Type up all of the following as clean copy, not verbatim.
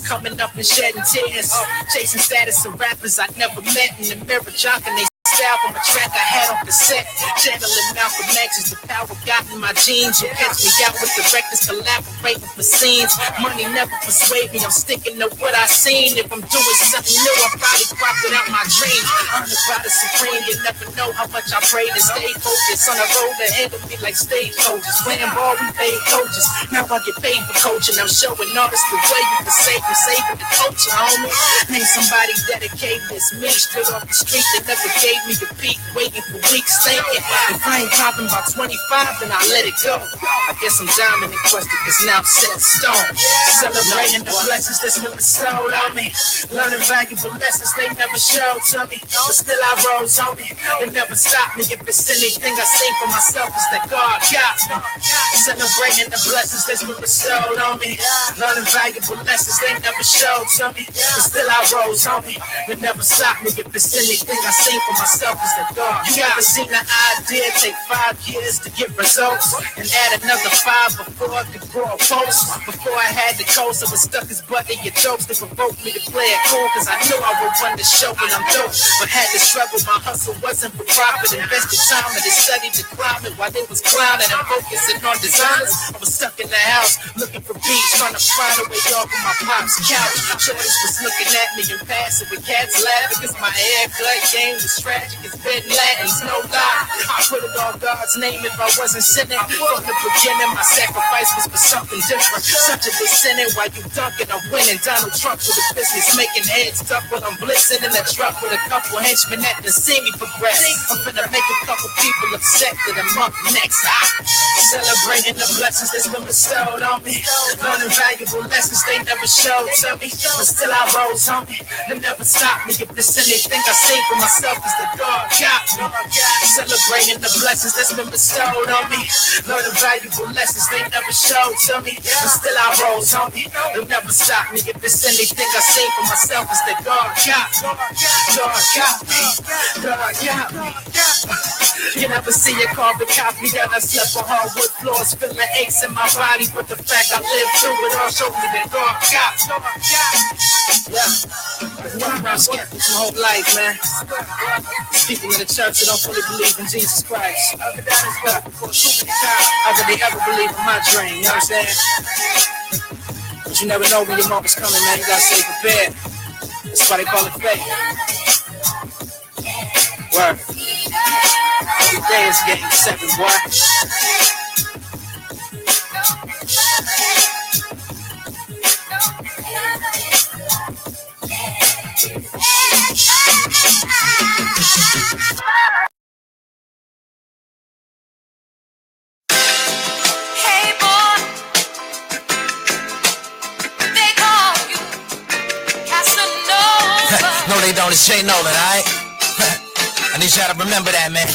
coming up and shedding tears. Chasing status of rappers I never met in the mirror, jocking they style from a track I had on cassette. Channeling Malcolm X is the power got in my genes. You catch me out with the records, collaborating for scenes. Money never persuade me, I'm sticking to what I seen. If I'm doing something new, I probably cropped it out my dream. I'm the God of supreme, you never know how much I pray to stay focused. On the road to handle me like stage coaches. Playing ball, we paid coaches. Now I get paid for coaching. I'm showing artists the way you can save and saving the culture, homie. Name somebody dedicated, it's me. Straight off the street, they never gave me the beat, waiting for weeks, thinking if I ain't popping by 25, then I let it go. I guess I'm diamond encrusted, cause now I'm set in stone. Celebrating the blessings that's been bestowed on me. Learning valuable lessons they never showed to me. But still I rose on me. They never stopped me. If it's anything I say for myself, it's that God got me. Celebrating the blessings that's been bestowed on me. Learning valuable lessons they never showed to me. But still I rose on me. They never stopped me. If it's anything I say for myself, it's that God. You ever seen an idea take 5 years to get results, and add another 5 before I could grow a post? Before I had the coast, I was stuck as butt in your jokes to provoke me to play it cool, cause I knew I would run the show when I'm dope. But had to struggle, my hustle wasn't for profit. Invested time and studied the climate while they was clowning and focusing on designers. I was stuck in the house looking for beats, trying to find a way off of my pop's couch. Shorties was looking at me and passing with cats laughing, cause my haircut game was tragic. It's been Latin's, no lie. I put it on God's name if I wasn't sinning. From the beginning, my sacrifice was for something different. Such a descendant while you dunking, I'm winning. Donald Trump with the business, making heads tough while I'm blitzing in the truck with a couple henchmen that done see me progress. I'm finna make a couple people upset that I'm up next. Celebrating the blessings that's been bestowed on me. Learning valuable lessons they never showed to me. But still I rose on me. They never stopped me. If there's anything I say for myself is that God got me. Celebrating the blessings that's been bestowed on me. Learning valuable lessons they never showed to me. But still I rose on me. They'll never stop me. If there's anything I say for myself is that God got me. God got me. God got me. You never see a carbon copy that I slept on hardwood floors, feeling aches in my body, but the fact I lived through it all showed me that God got me. Yeah, I'm around skeptics my whole life, man. People in the church that don't fully believe in Jesus Christ. How could they ever believe in my dream? You know what I'm saying? But you never know when your moment's coming, man. You gotta stay prepared. That's why they call it fate. Word. Every day is getting 7, boy. Hey boy, they call you Casanova. No, they don't. It's Jay Nolan, alright? I need y'all to remember that, man.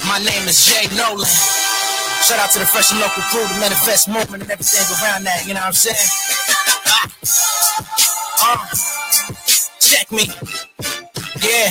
My name is Jay Nolan. Shout out to the fresh and local crew, the manifest movement and everything around that, you know what I'm saying? Check me. Yeah,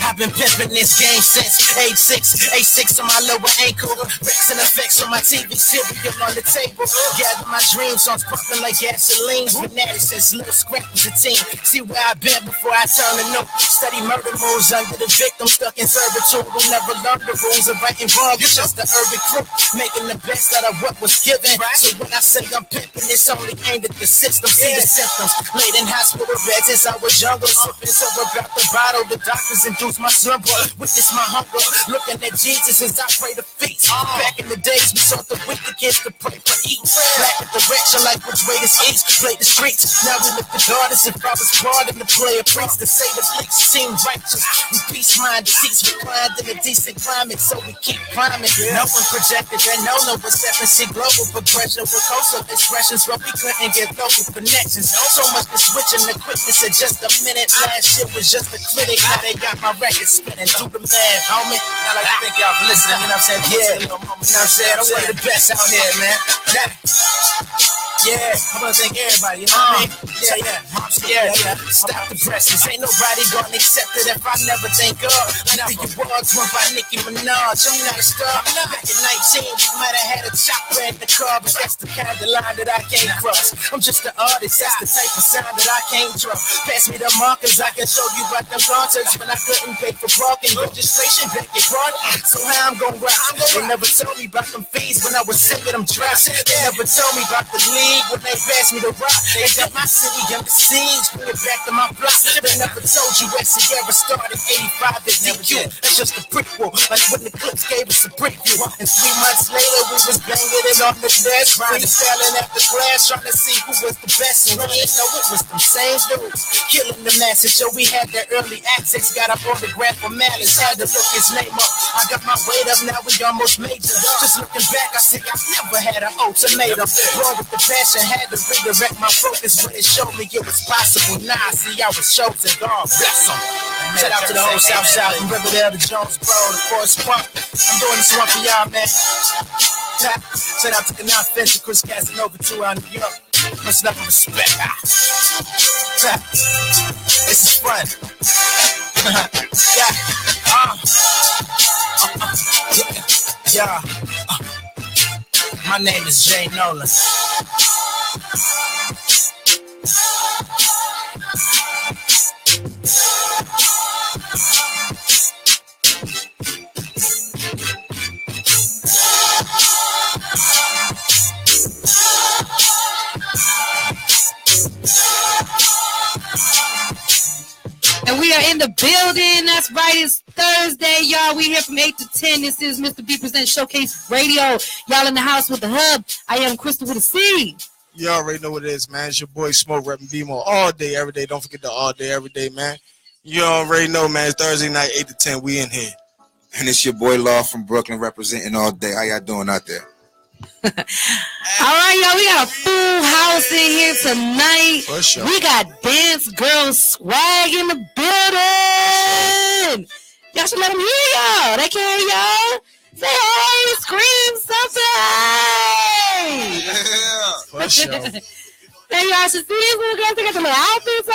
I've been pimping this game since age 6. A6 on my lower ankle, Rex and effects on my TV, cereal on the table. Gather my dreams on pumping like gasoline. Fanatic since little scrap was a teen. See where I've been before I turn a note. Study murder moves under the victim, stuck in servitude. Will never learn the rules of right and wrong. It's just the urban crew making the best out of what was given. So when I say I'm pimping, it's only aimed at the system. See the symptoms laid in hospital beds since I was younger. Sipping sober about the bottle. The doctors induce my slumber, witness my hunger. Looking at Jesus as I pray to feast. Back in the days, we sought the weak against the pray for eat. Lack of direction, like which way this is. Play the streets. Now we look the daughters and fathers part in the play of priest to say the bleaks seem righteous. We peace minded, seats reclined in a decent climate, so we keep climbing. No one projected that no was stepping. See global progression with coastal expressions, but we couldn't get local connections. So much to switching the quickness in just a minute. Last shit was just a clip. Now they got my record spinning. Do the math, homie. I like to thank y'all for listening. You know what I'm saying? Yeah. You know what I'm saying? I'm one of the best out here, man. Yeah. Yeah, I wanna thank everybody, you know what I mean? Yeah. Stop the presses. Ain't nobody gonna accept it if I never thank God. Like the awards won by Nicki Minaj. I'm not a star. Back at 19, we might have had a chopper in the car, but that's the kind of line that I can't cross. I'm just an artist, that's the type of sound that I can't draw. Pass me the markers, I can show you about them concerts when I couldn't pay for parking. Registration, back your card. So how I'm gonna rock? They never told me about them fees when I was sick of them drops. They never told me about the league when they passed me the rock. They got my city under siege, bring it back to my block. They never told you where Sierra started 85 at DQ. That's just a prequel, like when the Clips gave us a preview. And 3 months later, we was banging it on the desk, freestyling at the class, trying to see who was the best. And we didn't know it was them same dudes killing the masses. So we had that early access, got up on the graph for Malice, had to look his name up. I got my weight up, now we almost made it. Just looking back, I see I never had an ultimatum. Born with the passion, had to redirect my focus when it showed me it was possible. Now I see I was chosen. God bless them. Shout out to the whole South Side, from Riverdale to Jonesboro to Forest Park. I'm doing this one for y'all, man. Shout out to Canal Finch and Chris Casanova too out in New York. Much love and respect. This is fun. My name is Jay Nolan. And we are in the building. That's right. It's Thursday, y'all. We here from 8 to 10. This is Mr. B Presents Showcase Radio. Y'all in the house with the hub. I am Crystal with a C. You already know what it is, man. It's your boy Smoke repping BMO all day, every day. Don't forget the all day, every day, man. You already know, man. It's Thursday night, 8 to 10. We in here. And it's your boy Law from Brooklyn representing all day. How y'all doing out there? All right, y'all. We got a full house in here tonight. For sure. We got Dance Girl Swag in the building. Y'all should let them hear y'all. They can't hear y'all. Say hey, scream something. Yeah. For sure. Then y'all should see these little girls. They got the little outfits on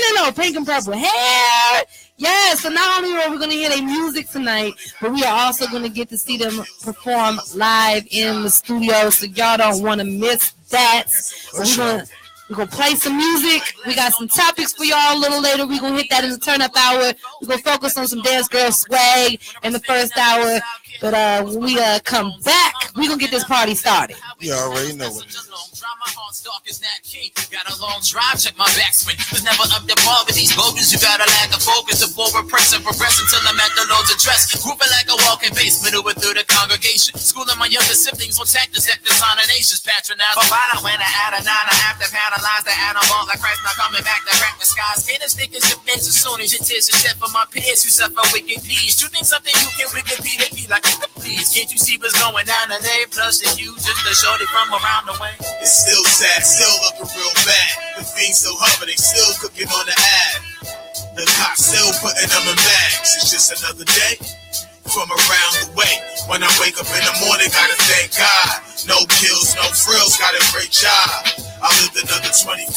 and little pink and purple hair. Yeah, so not only are we going to hear their music tonight, but we are also going to get to see them perform live in the studio, so y'all don't want to miss that. So we're going to play some music. We got some topics for y'all a little later. We're going to hit that in the turn-up hour. We're going to focus on some Dance Girl Swag in the first hour. But when we come back, we're going to get this party started. You already know what it is. Got a long drive, check my backswing. Was never up the ball with these boulders. You gotta lack of focus. The forward press and progress until I'm at the Lord's address. Grouping like a walking base, maneuver through the congregation. Schooling my younger siblings on tactics that dishonor nations. Patronize but while I went I had a 9, I have to paralyze the animal. Like Christ not coming back to crack the skies. Can't stickers and things as soon as your tears are shed for my peers who suffer wicked deeds. You think something you can wicked be? They be like, please, can't you see what's going down today? Plus, and you just a shorty from around the way. It's still sad, still looking real bad. The fiends still hover, they still cooking on the ad. The cops still putting them in bags. It's just another day from around the way. When I wake up in the morning, gotta thank God. No kills, no frills, got a great job. I lived another 24,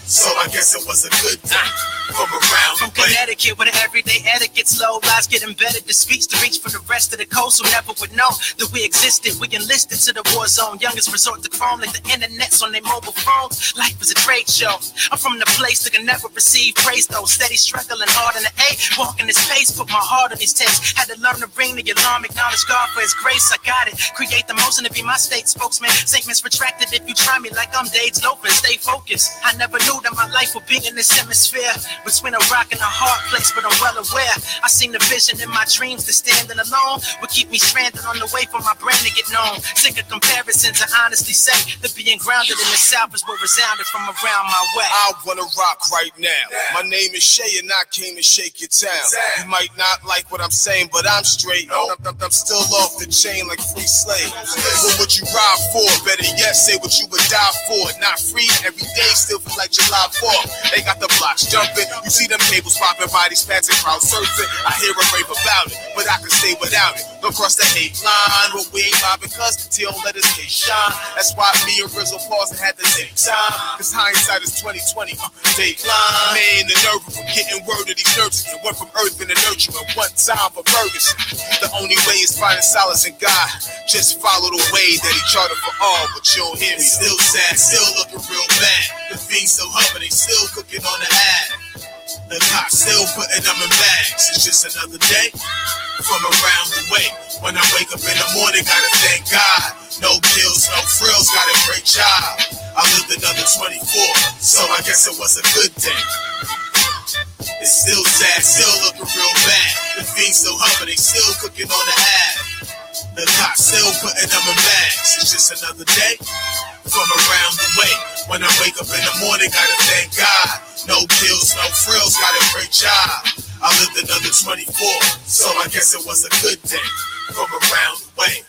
so I guess it was a good day. From around the way. Connecticut, where the everyday etiquette's low, lies get embedded. The speech to reach for the rest of the coast who never would know that we existed. We enlisted to the war zone. Youngest resort to chrome like the internet's on their mobile phones. Life is a trade show. I'm from the place that can never receive praise though. Steady struggling hard in the A, walking this pace, put my heart on these tapes. Had to learn to ring the alarm, acknowledge God for His grace. I got it. Create the motion to be my state spokesman. Statements retracted if you try me like I'm Dave's Lopez. Stay focused. I never knew that my life would be in this hemisphere between a rock and a hard place, but I'm well aware. I seen the vision in my dreams that standing alone would keep me stranded on the way for my brand to get known. Sick of comparisons, I honestly say that being grounded in the South is what resounded from around my way. I wanna rock right now. My name is Shay and I came to shake your town. You might not like what I'm saying, but I'm straight. I'm still off the chain like free slaves. What would you ride for? Better yet, say what you would die for. Not free every day, still feel like July 4th. They got the blocks jumping. You see them cables popping, bodies passing, crowd surfing. I hear a rave about it, but I can stay without it. Don't cross the hate line, but we ain't mobbing cuz till let us get shine. That's why me and Rizzo paused and had to take time. Cause hindsight is 2020, Dateline. Man, the nerve from getting word of these nerves and went from earth into nurture in one time for Ferguson. The only way is finding solace in God. Just follow the way that he charted for all, but you don't hear me. Still sad, still looking real bad. The fiends still humming, they still cooking on the ad. The cops still putting them in bags. It's just another day from around the way. When I wake up in the morning, gotta thank God. No pills, no frills, got a great job. I lived another 24, so I guess it was a good day. It's still sad, still looking real bad. The fiends still humming, they still cooking on the ad. The cops still putting them in bags. It's just another day from around the way. When I wake up in the morning, gotta thank God. No pills, no frills, got a great job. I lived another 24, so I guess it was a good day from around the way.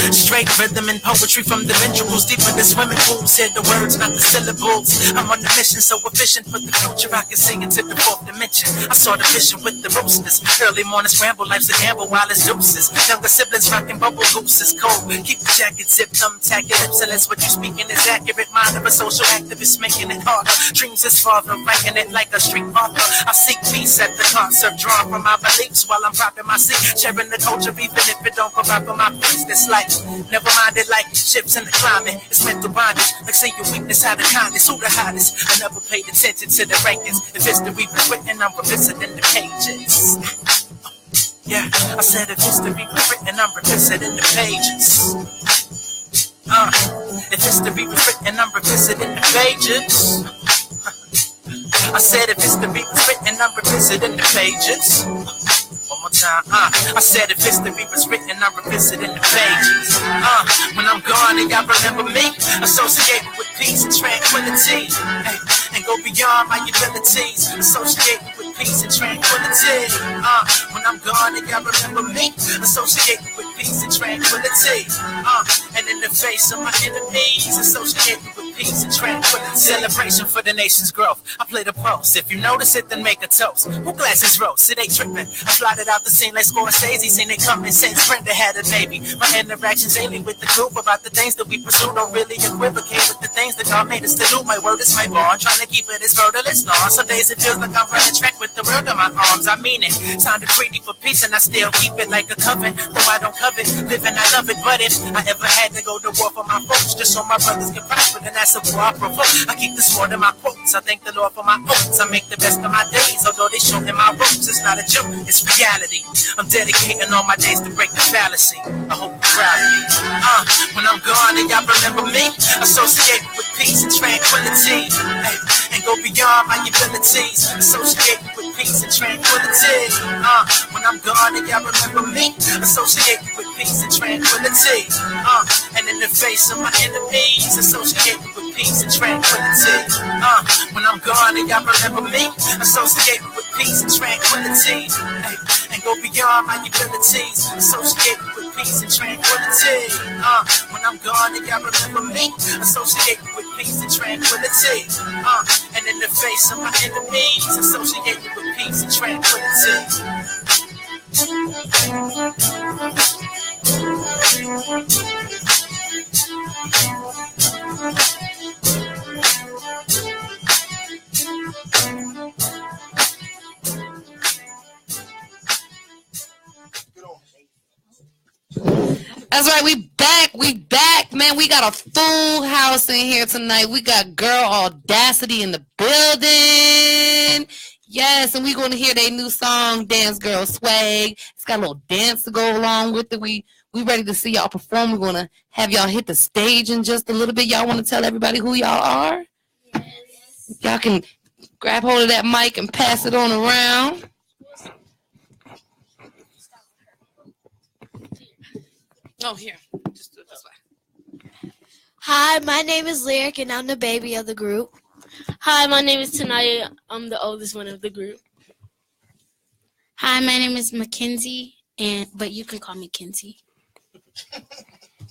Straight rhythm and poetry from the ventricles, deeper than swimming pools. Hear the words, not the syllables. I'm on a mission so efficient for the future. I can sing it to the fourth dimension. I saw the vision with the roosters. Early morning scramble, life's a gamble while it's deuces. Younger siblings rocking bubble goose is cold. Keep the jacket zipped, thumbtack your lips, unless what you speaking is accurate. Mind of a social activist making it harder. Dreams is farther, ranking it like a street author. I seek peace at the concert, drawn from my beliefs while I'm propping my seat. Sharing the culture, even if it don't go right for my face. This life, never mind it like ships in the climate. It's mental bondage, like say your weakness out of kindness. Who the hottest? I never paid attention to the rankings. If history was written, I'm revisiting the pages. Yeah, I said if history was written, I'm revisiting the pages. If history was written, I'm revisiting the pages. I said if history was written, I'm revisiting the pages. One more time, I said if history was written, I'm revisiting the pages. When I'm gone and y'all remember me, associated with peace and tranquility. And go beyond my abilities, associated with peace and tranquility. When I'm gone and y'all remember me, associated with peace and tranquility. And in the face of my enemies, associated with peace and tranquility. Celebration for the nation's growth. I play the pulse. If you notice it, then make a toast. Who glasses rose? It ain't tripping. I slided out the scene like Scorsese. Seen it coming since Brenda had a baby. My interactions daily with the group about the things that we pursue. Don't really equivocate with the things that God made us to do. My word is my bond. Trying to keep it as murderless long. Some days it feels like I'm running track with the world in my arms. I mean it. Signed a treaty for peace and I still keep it like a coven. Though I don't covet living, I love it. But if I ever had to go to war for my folks, just so my brothers can prosper, then that's a war I provoke. I keep this more than my quotes. I thank the Lord for my oaths. I make the best of my days, although they show in my ropes. It's not a joke, it's reality. I'm dedicating all my days to break the fallacy. I hope you're proud of me. When I'm gone and y'all remember me, associated with peace and tranquility. And go beyond my abilities, associated with peace and tranquility. When I'm gone and y'all remember me, associated with peace and tranquility. And in the face of my enemies, associated with peace and tranquility. When I'm gone and y'all remember me, associated with peace and tranquility. And go beyond my abilities, associated with peace and tranquility. When I'm gone and y'all remember me, associated with peace and tranquility. And in the face of my enemies, associated with peace and tranquility. That's right, we back, man. We got a full house in here tonight. We got Girl Audacity in the building. Yes, and we're going to hear their new song, Dance Girl Swag. It's got a little dance to go along with it. We ready to see y'all perform. We're going to have y'all hit the stage in just a little bit. Y'all want to tell everybody who y'all are? Yes. Y'all can grab hold of that mic and pass it on around. Oh, here. Just do it this way. Hi, my name is Lyric, and I'm the baby of the group. Hi, my name is Tanaya. I'm the oldest one of the group. Hi, my name is Mackenzie, but you can call me Kinsey.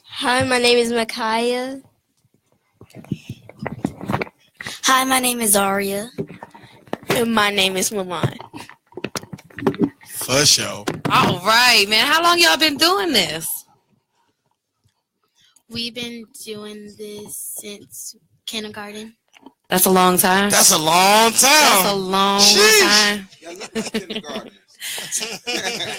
Hi, my name is Micaiah. Hi, my name is Aria. And my name is Milan. For sure. All right, man. How long y'all been doing this? We've been doing this since kindergarten. That's a long time. That's a long time. That's a long Sheesh. time.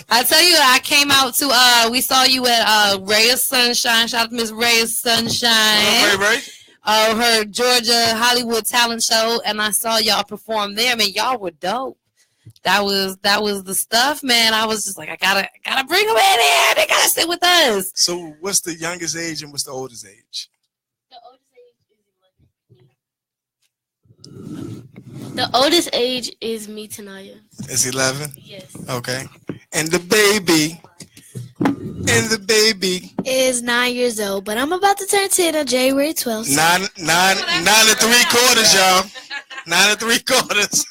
I tell you, I came out to we saw you at Ray of Sunshine. Shout out to Miss Ray of Sunshine. Ray. Her Georgia Hollywood talent show, and I saw y'all perform there. Man, y'all were dope. That was the stuff, man. I was just like, I gotta bring them in here. They gotta sit with us. So, what's the youngest age and what's the oldest age? The oldest age is me, Tanaya. It's 11. Yes. Okay. And the baby. Is 9 years old, but I'm about to turn 10 on January 12th. 9 and 3/4, y'all. 9 and 3/4.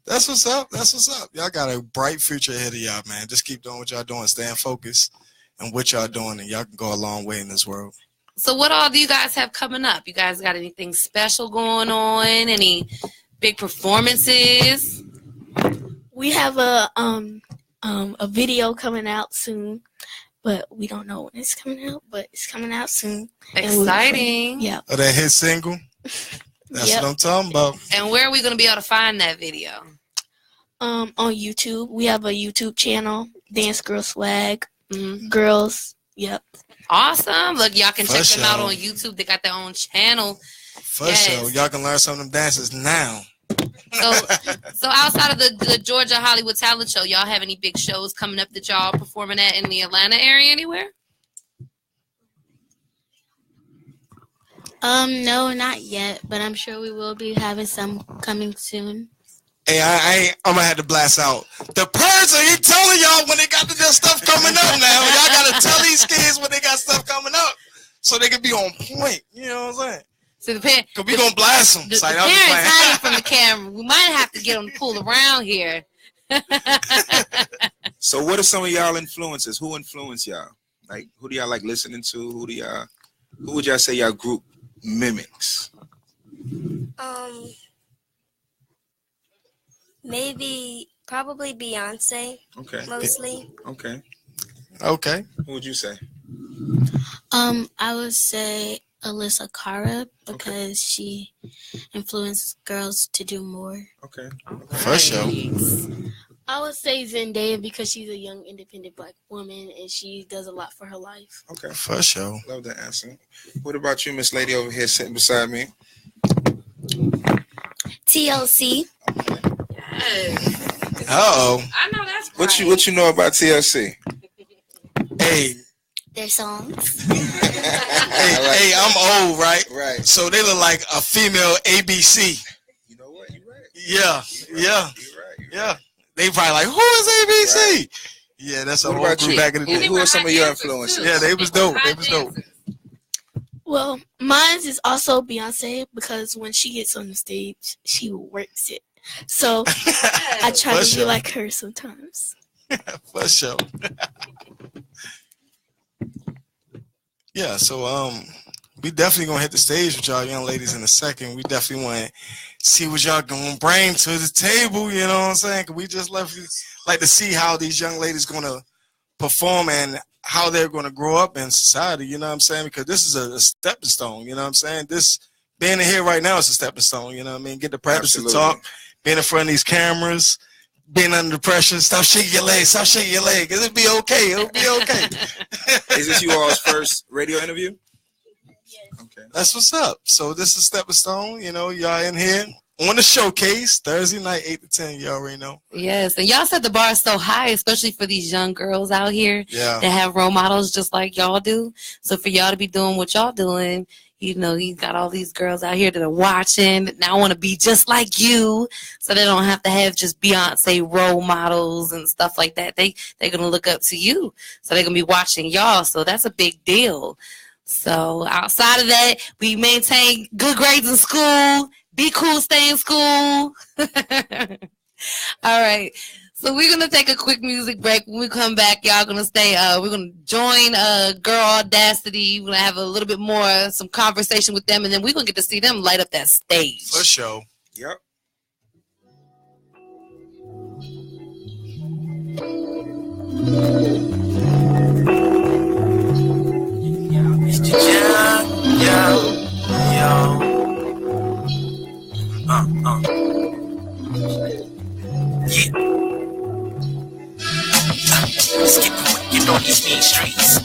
That's what's up. That's what's up. Y'all got a bright future ahead of y'all, man. Just keep doing what y'all doing. Staying focused on what y'all doing, and y'all can go a long way in this world. So what all do you guys have coming up? You guys got anything special going on? Any big performances? We have a video coming out soon, but we don't know when it's coming out, but it's coming out soon. Exciting. Yeah. Oh, that hit single? That's what I'm talking about. And where are we going to be able to find that video? On YouTube. We have a YouTube channel, Dance Girl Swag. Mm-hmm. Girls. Yep. Awesome. Look, y'all can check For them out sure. on YouTube. They got their own channel. For sure. Y'all can learn some of them dances now. So outside of the Georgia Hollywood Talent Show, y'all have any big shows coming up that y'all performing at in the Atlanta area anywhere? No, not yet, but I'm sure we will be having some coming soon. Hey, I'm gonna have to blast out. The parents are here telling y'all when they got their stuff coming up now. Y'all gotta tell these kids when they got stuff coming up so they can be on point. You know what I'm saying? So the parents, Cause we gonna blast them. The parents hiding from the camera. We might have to get them to pull around here. So what are some of y'all influences? Who influence y'all? Like, who do y'all like listening to? Who would y'all say y'all group mimics? Probably Beyonce. Okay. Mostly. Okay. Okay. Who would you say? I would say Alyssa Cara because she influenced girls to do more. Okay. For sure. I would say Zendaya because she's a young, independent Black woman and she does a lot for her life. Okay. For sure. Love that answer. What about you, Miss Lady over here sitting beside me? TLC. Uh-oh. I know that's What you know about TLC? Hey. Their songs. Hey, I'm old, right? Right. So they look like a female ABC. You know what? You're right. Yeah. Yeah. You're right. They probably like, who is ABC? Right. Yeah, that's a What whole about group you? back in the day. Who are some of your influences? Yeah, they was dope. They was dope. Well, mine is also Beyonce because when she gets on the stage, she works it. So I try For to sure. be like her sometimes. For sure. Yeah, so we definitely gonna hit the stage with y'all young ladies in a second. We definitely want to see what y'all gonna bring to the table. You know what I'm saying? 'Cause we just like to see how these young ladies gonna perform and how they're gonna grow up in society. You know what I'm saying? Because this is a stepping stone. You know what I'm saying? This being in here right now is a stepping stone. You know what I mean? Get the practice Absolutely. to talk, being in front of these cameras. Being under pressure, stop shaking your leg, stop shaking your leg. It'll be okay. It'll be okay. Is this you all's first radio interview? Okay. That's what's up. So this is Stepping Stone. You know, y'all in here on the showcase Thursday night, 8 to 10. You already know. Yes, and y'all set the bar so high, especially for these young girls out here Yeah. that have role models just like y'all do. So for y'all to be doing what y'all doing, You know, he's got all these girls out here that are watching. Now I want to be just like you, so they don't have to have just Beyonce role models and stuff like that. They're gonna look up to you, so they're gonna be watching y'all. So that's a big deal. So outside of that, we maintain good grades in school. Be cool, stay in school. All right. So we're gonna take a quick music break. When we come back, y'all gonna stay. We're gonna join Girl Audacity. We're gonna have a little bit more, some conversation with them, and then we're gonna get to see them light up that stage. For sure. Yep. Yeah. Let's get wicked on these mean streets.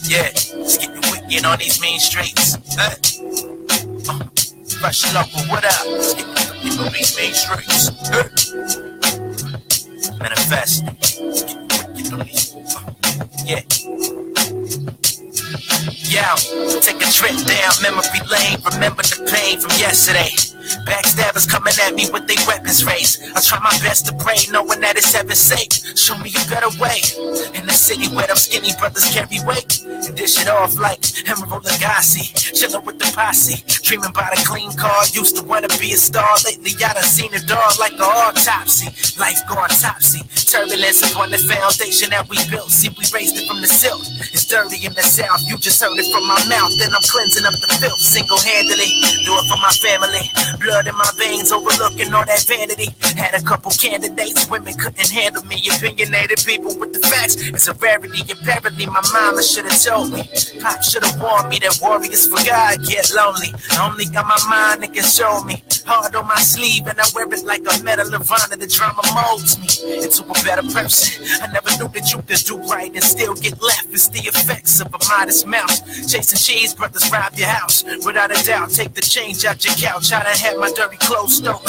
Yeah, let's get wicked on these mean streets. Fresh local, what up? Let's get wicked on these mean streets. Manifest. Let's get wicked on these. Yeah. Yo, take a trip down memory lane. Remember the pain from yesterday. Backstabbers coming at me with their weapons raised. I try my best to pray, knowing that it's heaven safe. Show me a better way. In the city where them skinny brothers carry weight and dish it off like Emerald Lagasse. Chillin' with the posse, dreaming about a clean car. Used to wanna be a star. Lately I done seen it all like an autopsy. Life gone topsy. Turbulence upon the foundation that we built. See, we raised it from the silt. It's dirty in the south. You just heard it from my mouth. Then I'm cleansing up the filth single-handedly. Do it for my family. Blood in my veins, overlooking all that vanity. Had a couple candidates, women couldn't handle me. Opinionated people with the facts, it's a rarity. Apparently, my mama should have told me. Pop should have warned me that warriors for God get lonely. I only got my mind that can show me. Hard on my sleeve, and I wear it like a medal of honor. The drama molds me into a better person. I never knew that you could do right and still get left. It's the effects of a modest mouse. Chasing cheese, brothers rob your house. Without a doubt, take the change out your couch. I done had my dirty clothes stolen.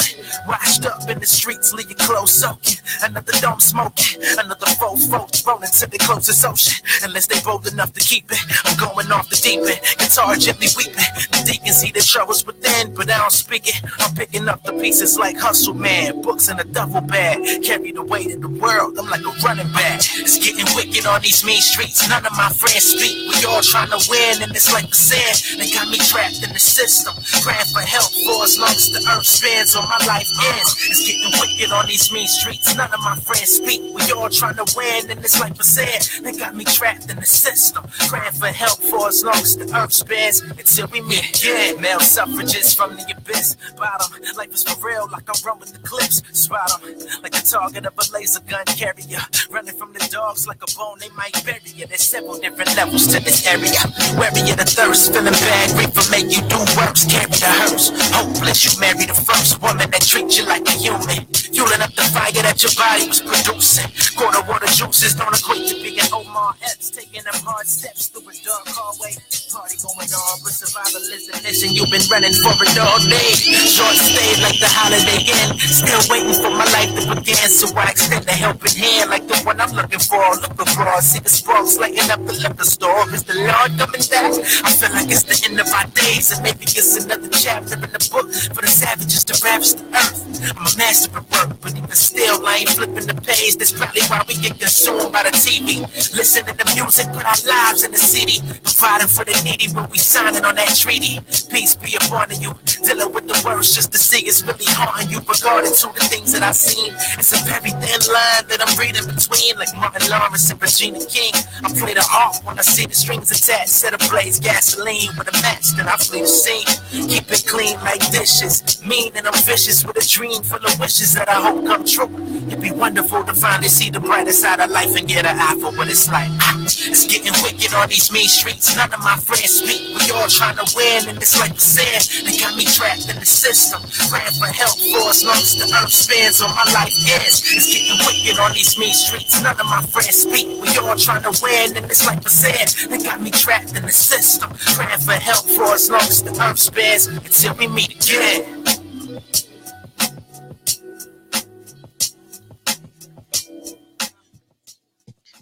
Washed up in the streets, leave your clothes soaking. Another dome smoking. Another folks rolling to the closest ocean. Unless they bold enough to keep it, I'm going off the deep end. Guitar gently weeping. The deacons see the troubles within, but I don't speak it. I'm picking up the pieces like Hustle Man. Books in a duffel bag. Carry the weight of the world, I'm like a running back. It's getting wicked on these mean streets. None of my friends speak. We all trying to win, and it's like the sand. They got me trapped in the system. Praying for help for as long as the earth spins or my life ends. It's getting wicked on these mean streets. None of my friends speak. We all trying to win, and it's like the sand. They got me trapped in the system. Praying for help for as long as the earth spins until we meet again. Male suffragists from the abyss. Bottom, life is for real, like I'm run with the clips. Spot 'em, like the target of a laser gun carrier. Running from the dogs like a bone, they might bury you. There's several different levels to this area. Wary of the thirst, feeling bad, reaper make you do worse. Carry the hearse, hopeless, you marry the first woman that treats you like a human. Fueling up the fire that your body was producing. Quarter water juices don't equate to being Omar Epps. Taking them hard steps through a dark hallway. Party going on, but survival is the mission. You've been running for it all day. Short stay like the holiday end. Still waiting for my life to begin, so I extend a helping hand like the one I'm looking for. Look abroad, see the sparks lighting up the liquor store. Is the Lord coming back? I feel like it's the end of our days, and maybe it's another chapter in the book for the savages to ravage the earth. I'm a master at work, but even still, I ain't flipping the page. That's probably why we get consumed by the TV. Listening to music, put our lives in the city. Providing for the needy when we signing on that treaty. Peace be upon you. Dealing with the worst just to see it's really haunting you. Regarding to the things that I've seen, it's a very thin line that I'm reading between. Like Martin Lawrence and Regina King. I play the harp when I see the strings attached. Set ablaze gasoline with a match that I flee the scene. Keep it clean like dishes. Mean and I'm vicious with a dream full of wishes that I hope come true. It'd be wonderful to finally see the brighter side of life and get an eye for what it's like. It's getting wicked on these mean streets. None of my friends speak. We all trying to win, and it's like the sand. They got me trapped in the system. Praying for help for as long as the earth spins or my life ends. It's getting wicked on these mean streets. None of my friends speak. We all trying to win, and it's like the sand. They got me trapped in the system. Praying for help for as long as the earth spins until we meet again.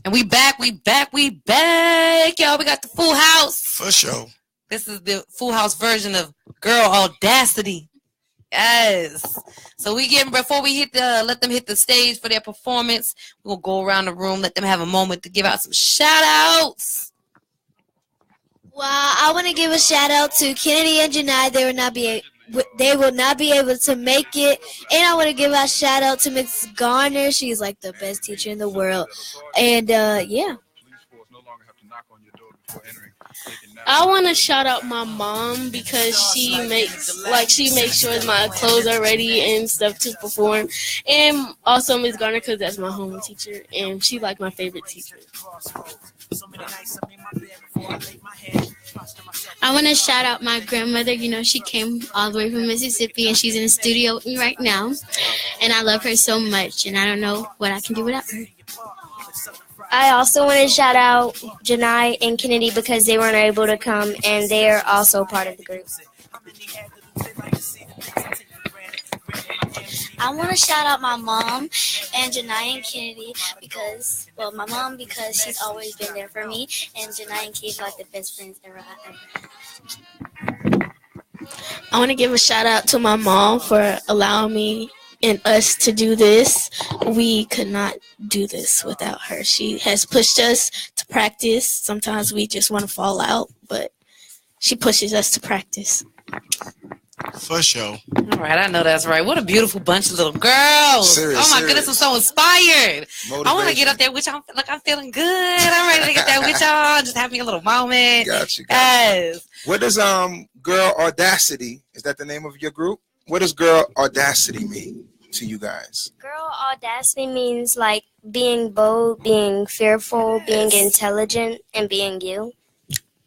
And we back, y'all. We got the full house. For sure. This is the Full House version of Girl Audacity. Yes. So before we let them hit the stage for their performance, we'll go around the room, let them have a moment to give out some shout outs. Well, I want to give a shout out to Kennedy and Janai. They will not be able to make it. And I want to give a shout out to Miss Garner. She's like the best teacher in the world. And yeah. I want to shout out my mom because she makes sure my clothes are ready and stuff to perform, and also Miss Garner because that's my home teacher and she like my favorite teacher. I want to shout out my grandmother. You know, she came all the way from Mississippi and she's in the studio with me right now, and I love her so much, and I don't know what I can do without her. I also want to shout out Janai and Kennedy because they weren't able to come, and they are also part of the group. I want to shout out my mom and Janai and Kennedy because my mom because she's always been there for me, and Janai and Kennedy are like the best friends ever I ever had. I want to give a shout out to my mom for allowing me and us to do this. We could not do this without her. She has pushed us to practice. Sometimes we just want to fall out, but she pushes us to practice. For sure. All right, I know that's right. What a beautiful bunch of little girls. Goodness, I'm so inspired. Motivation. I want to get up there with y'all. Look, I'm feeling good. I'm ready to get there with y'all. Just have me a little moment. Gotcha. Yes. What does Girl Audacity, is that the name of your group? What does Girl Audacity mean to you guys? Girl audacity means like being bold, being fearful, being intelligent, and being you.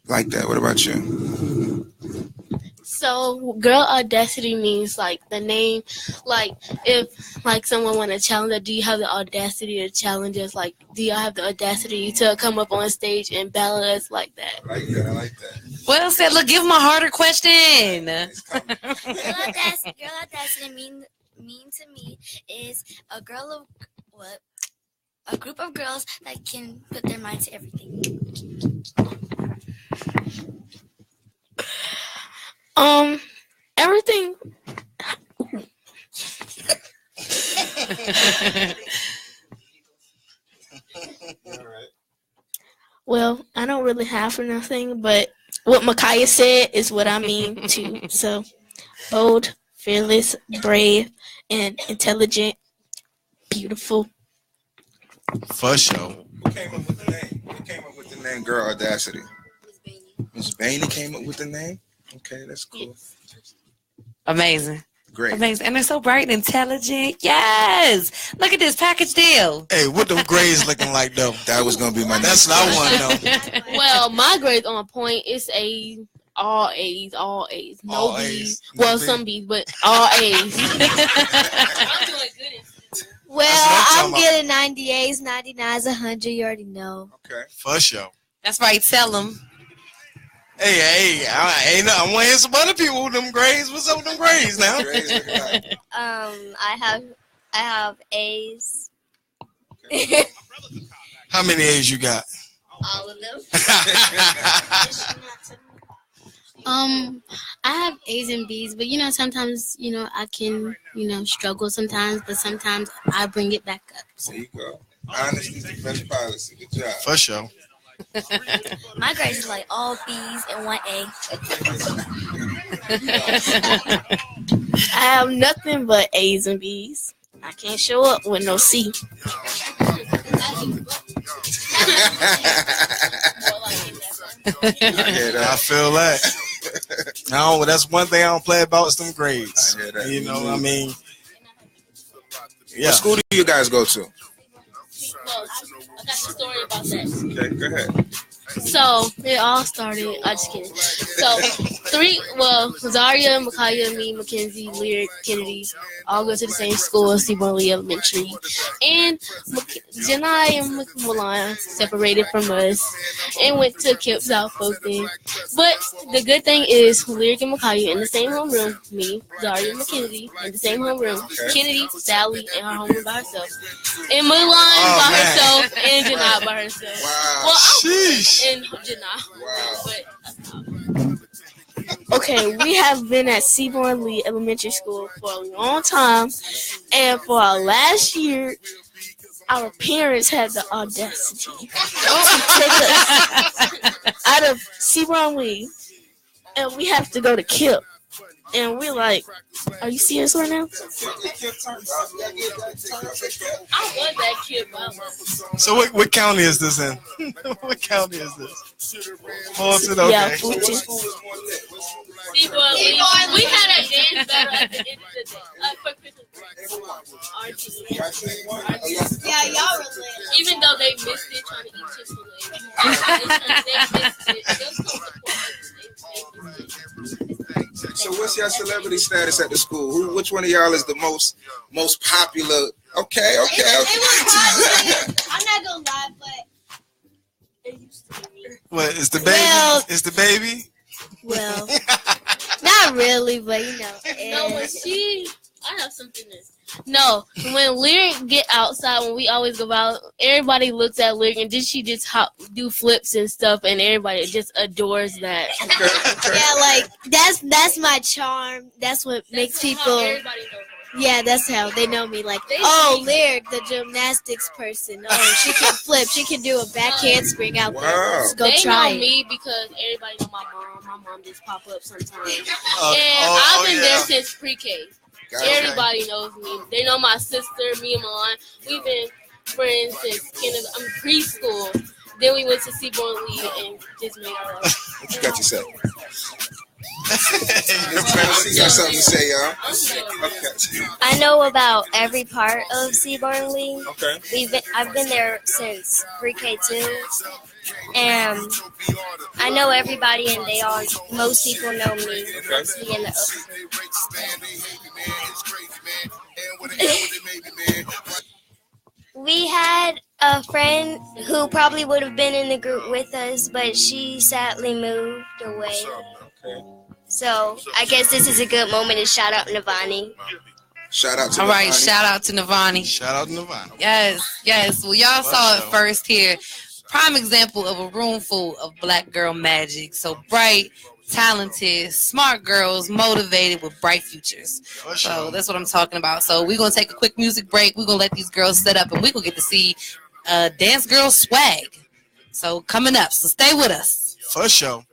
Like that. What about you? So, Girl Audacity means like the name, like if like someone want to challenge us, do you have the audacity to challenge us? Like, do y'all have the audacity to come up on stage and battle us like that? I like that. Well said. Look, give them a harder question. Girl audacity mean to me is a group of girls that can put their mind to everything. Everything. Well, I don't really have for nothing, but what Micaiah said is what I mean too. So, bold, fearless, brave, and intelligent, beautiful. For sure. Who came up with the name? Who came up with the name Girl Audacity? Miss Bainey came up with the name? Okay, that's cool. Amazing. Great. Amazing. And they're so bright and intelligent. Yes. Look at this package deal. Hey, what them grades looking like though? That was gonna be my That's next what I question. want to know. Well, my grades on point. It's all A's. No All B's. A's. Well, No some B's, but all A's. Well, That's what I'm I'm talking getting 98s, 99s, 100. You already know. Okay. For sure. That's right. Tell them. Hey, I want to hear some other people with them grades. What's up with them grades now? Grades looking like. I have A's. How many A's you got? All of them. I have A's and B's, but sometimes I can struggle sometimes, but sometimes I bring it back up. So. There you go. Honesty is the best policy. Good job. For sure. My grades is like all B's and 1 A. I have nothing but A's and B's. I can't show up with no C. I feel that. No, that's one thing I don't play about is them grades. I hear that. You know, I mean, yeah. What school do you guys go to? Well, I got a story about that. Okay, go ahead. So it all started. I'm just kidding. So Zaria, Micaiah, me, Mackenzie, Lyric, Kennedy, all go to the same school, Seaborn Lee Elementary, and Janai and Milan separated from us and went to Kip South Fulton. But the good thing is Lyric and Micaiah in the same homeroom. Me, Zaria, and Mackenzie in the same homeroom. Kennedy, Sally, in her homeroom by herself, and Milan by herself, and Janai by herself. Wow. Well, Sheesh. and Janai. Wow. But Okay, we have been at Seaborn Lee Elementary School for a long time, and for our last year, our parents had the audacity to take us out of Seaborn Lee, and we have to go to KIP. And we're like, are you serious right now? I was that kid, So what county is this in? What county is this? Fulton, okay. Yeah, Fulton. We had a dance battle at the end of the day. Yeah, y'all were lit. Even though they missed it trying to eat Chick-fil-A. So what's your celebrity status at the school? Which one of y'all is the most popular? Okay. It was hard. I'm not gonna lie, but What is the baby? Well- Is the baby? well, not really, but you know. No, when I have something to. No, when Lyric get outside, when we always go out, everybody looks at Lyric, and then she just do flips and stuff, and everybody just adores that. Okay. Yeah, like that's my charm. That's what makes people. Everybody knows her. Yeah, that's how they know me. Like, They oh, see- Lyric, the gymnastics person. Oh, she can flip. She can do a back handspring out there. Wow. Let's go They try know it. me because everybody know my mom. My mom just pop up sometimes. And Oh, I've been yeah. there since pre-K. Gotcha. Everybody knows me. They know my sister, me and Milan. We've been friends since preschool. Then we went to Seaborn Lee and just made our own. What you got to say? Miss Tennessee got something to say, y'all. Okay. I know about every part of Seaborn Lee. Okay. I've been there since pre-K too, and I know everybody, and most people know me. Mostly in the We had a friend who probably would have been in the group with us, but she sadly moved away. Okay. So I guess this is a good moment to shout out Navani. Shout out to All right, Navani. shout out to Navani. Shout out to Nirvana. Yes. Well, y'all saw it first here. Prime example of a room full of black girl magic. So bright, talented, smart girls, motivated with bright futures. So that's what I'm talking about. So we're going to take a quick music break. We're going to let these girls set up, and we're going to get to see Dance Girl Swag. So coming up. So stay with us. For sure.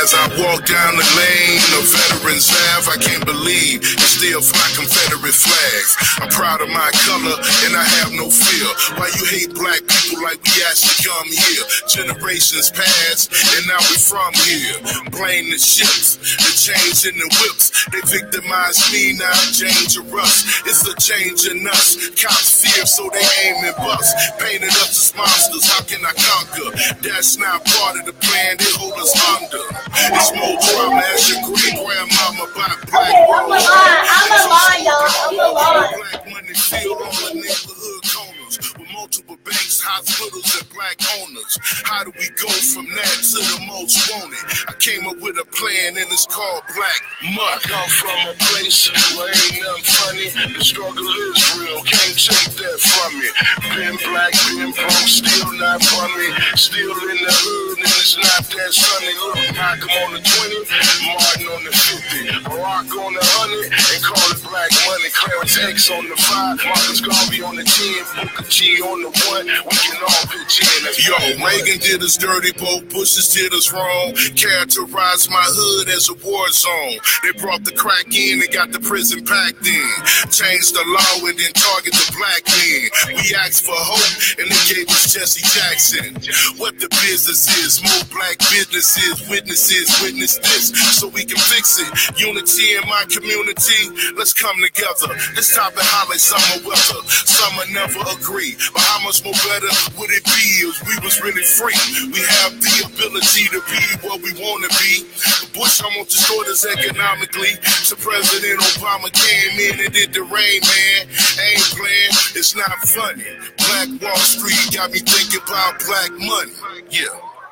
As I walk down the lane of Veterans Ave, I can't believe you still fly Confederate flags. I'm proud of my color and I have no fear. Why you hate black people like we actually come here? Generations passed and now we from here. Blame the ships, the change in the whips. They victimize me, now I'm dangerous. It's a change in us. Cops fear so they aim and bust. Painted us as monsters, how can I conquer? That's not part of the plan, they hold us under. It's more drama as your great grandmama by black I'm a lie, y'all. I'm a lie. black money field on the neighborhood corners with multiple banks, hospitals, and black owners. How do we go from that to the most wanted? I came up with a plan and it's called Black Mud. I come from a place where ain't nothing funny. The struggle is real, can't take that from me. Been black, been broke, still not funny. Still in the hood and it's not that sunny. Look, Malcolm on the 20, Martin on the 50, Barack on the 100, and call it Black Money. Clarence X on the 5, Marcus Garvey on the 10, Booker T on the 1. We can all pitch in. Yo, Reagan did us dirty, both Bushes did us wrong. Characterized my hood as a war zone. They brought the crack in and got the prison packed in. Changed the law and then target the black men. We asked for hope and they gave us Jesse Jackson. What the business is, more black businesses, witnesses, witness this so we can fix it. Unity in my community, let's come together. This topic highlights summer weather. Summer never agree, but how much more better would it be if we was really free? We have the ability to be what we want to be. Bush almost destroyed us economically. So President Obama came in and did the rain, man. Ain't playing, it's not funny. Black Wall Street got me thinking about black money. Yeah.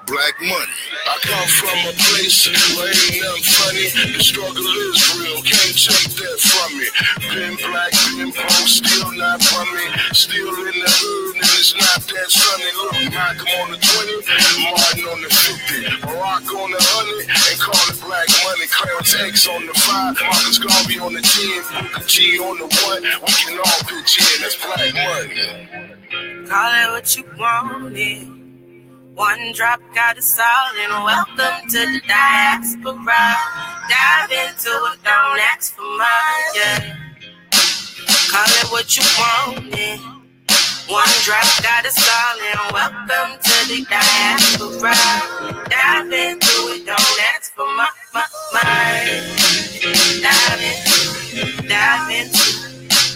Black money. I come from a place where ain't nothing funny. The struggle is real, can't take that from me. Been black, been broke, still not from me. Still in the hood and it's not that sunny. Look, Malcolm on the 20, Martin on the 50, Barack on the 100, and call it black money. Clarence X on the 5, Marcus Garvey on the 10, Booker G on the 1. We can all pitch in, that's black money. Call it what you want it. One drop got us all in. Welcome to the diaspora. Dive into it, don't ask for mine, yeah. Call it what you want it. One drop got us all in. Welcome to the diaspora. Dive into it, don't ask for mine. Dive into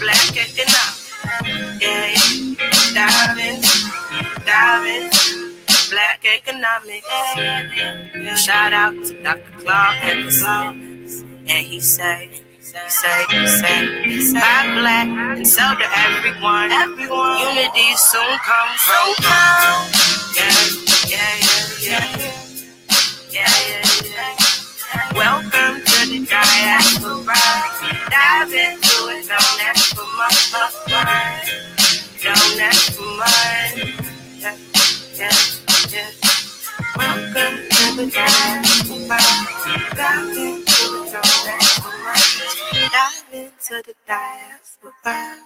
black economics. Yeah, dive in, black economic. Yeah. Shout out to Dr. Claude Henderson, and he say, buy black and sell to everyone. Unity soon comes. Yeah. Welcome to the diaspora. Dive into it, don't ask for mine. Don't ask for mine. Yeah. Welcome to the diaspora. Dive into it, don't ask for mine. Dive into the diaspora.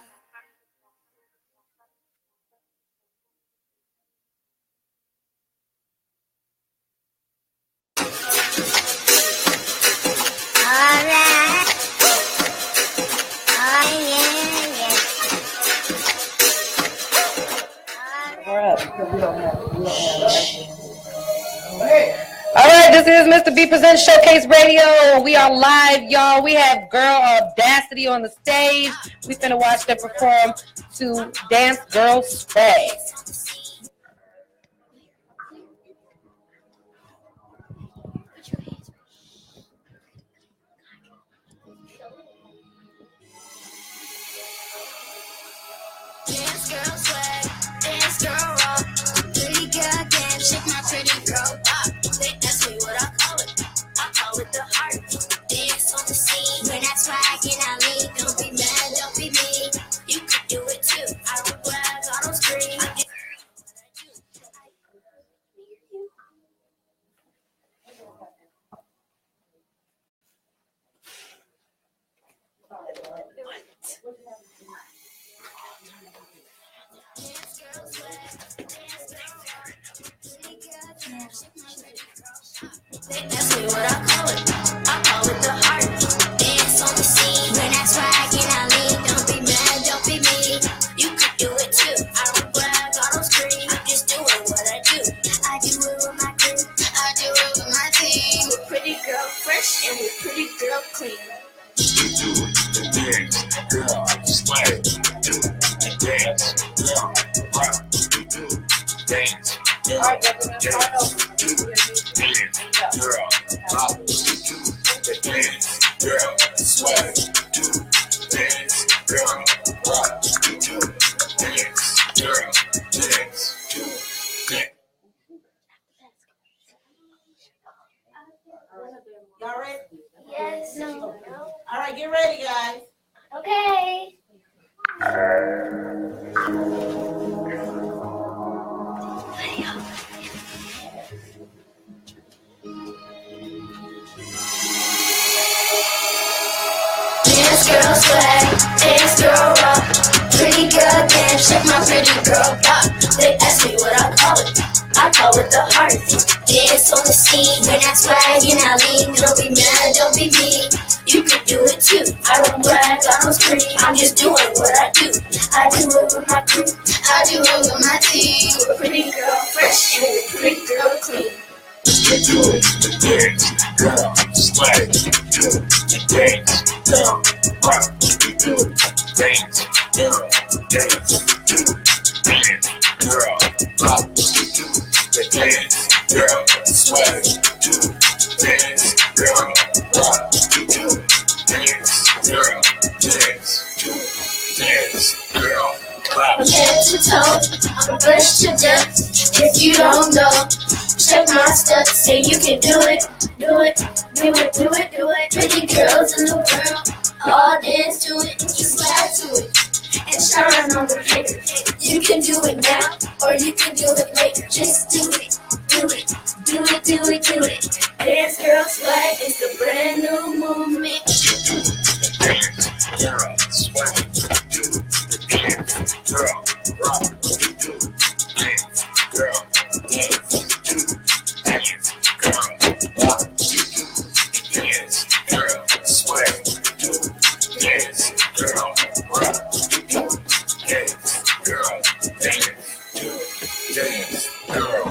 All right, this is Mr. B Presents Showcase Radio. We are live, y'all. We have Girl Audacity on the stage. We finna watch them perform to Dance Girl Swag. Dance girl swag, dance girl rock, pretty girl dance, shake my pretty girl pop. That's what I call it. I call it the heart. Dance on the scene, when I swag and I lean. Don't be mad, don't be mean. You could do it too. I don't brag, I don't scream. That's what I call it. I call it the heart. Dance on the scene. When I swag and I lean. Don't be mad, don't be mean. You could do it too. I don't brag, I don't scream. I'm just doing what I do. I do it with my crew. I do it with my team. We're pretty girl fresh and we're pretty girl clean. You do it, dance, girl, swag. Do it, dance, girl, rock. You do it, dance, girl, dance. Do it, dance, girl, rock. You do it, dance, girl, swag. Do it, dance, girl, rock. You do it, dance, girl, dance. Do it, dance. Y'all ready? Yes. No. All right, get ready, guys. Okay. Dance girl swag, dance girl rock, pretty girl dance, shake my pretty girl pop. They ask me what I call it. I call it the heart. Dance on the scene when I swag and I lean. Don't be mad, don't be mean. You can do it too. I don't brag, I don't scream. I'm just doing what I do. I do it with my crew. I do it with my team. We're pretty girl fresh and we're pretty girl clean. You do it, dance, girl, swag. Do it, dance, girl, rock. You do it, dance, girl, dance. Do it, dance, girl, rock. You do it, dance, girl, swag. Do it, dance, girl, rock. You do it, dance, girl, dance. Do it, dance, girl, clap. From head to toe, I'm fresh to death. If you don't know, check my steps. Say you can do it, do it, do it, do it, do it. Pretty girls in the world, all dance to it, and you slide to it. and turn on the flicker. You can do it now, or you can do it later. Just do it, do it, do it, do it, do it. Dance Girl Swag is the brand new movement. Dance, girl, swag, do the dance, girl, rock, do dance, girl, dance, do dance, girl, rock, do dance, girl, swag, do dance, girl, rock, do dance, girl, dance, do dance, girl.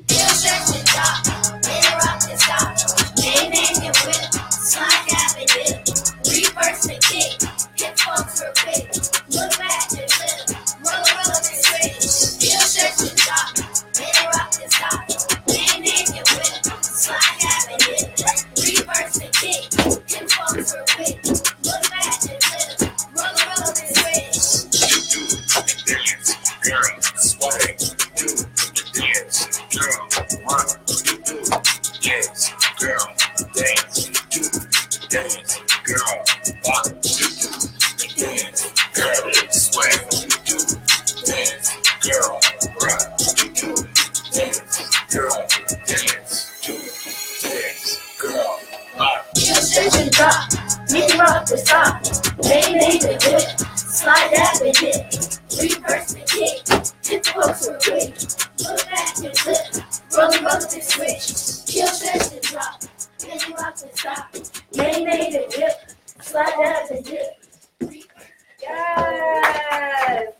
Heel stretch and drop, then rock and stop. Bang bang and whip, slide dab and dip. Reverse and kick, hip bumps real quick. Look back and flip, roll and switch. Heel stretch and drop, then rock and stop. Bang bang and whip, slide dab and dip. Reverse and kick, hip bumps real quick. Look back and flip, roll and switch. Do the dance, girl, swag, do the dance, girl, rock, do dance, girl, dance, do dance, girl, rock, do dance, girl, swag, do dance, girl, rock, do dance, girl, dance, do dance, girl, rock. Heel stretch and drop, then rock and stop. Bang bang and whip, slide dab and dip. Reverse and kick, hip bumps real quick. Look back and flip, roll and switch. Heel stretch and drop, then rock and stop. Bang bang and whip, slide dab and dip. Yes.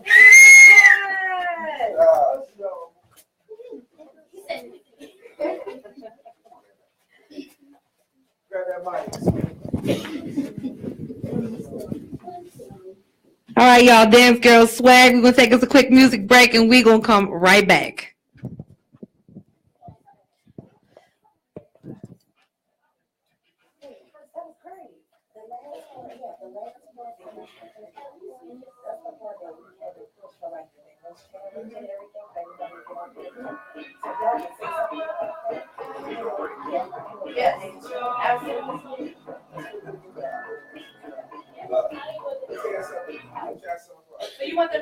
All right, y'all, Dance Girl Swag. We're going to take us a quick music break, and we're going to come right back. Yes, absolutely. So you want the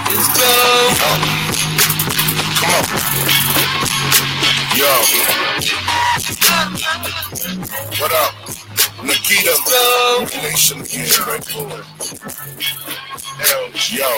Let's go. Come on. Yo. What up? Nikita. Nation again, right forward. Yo.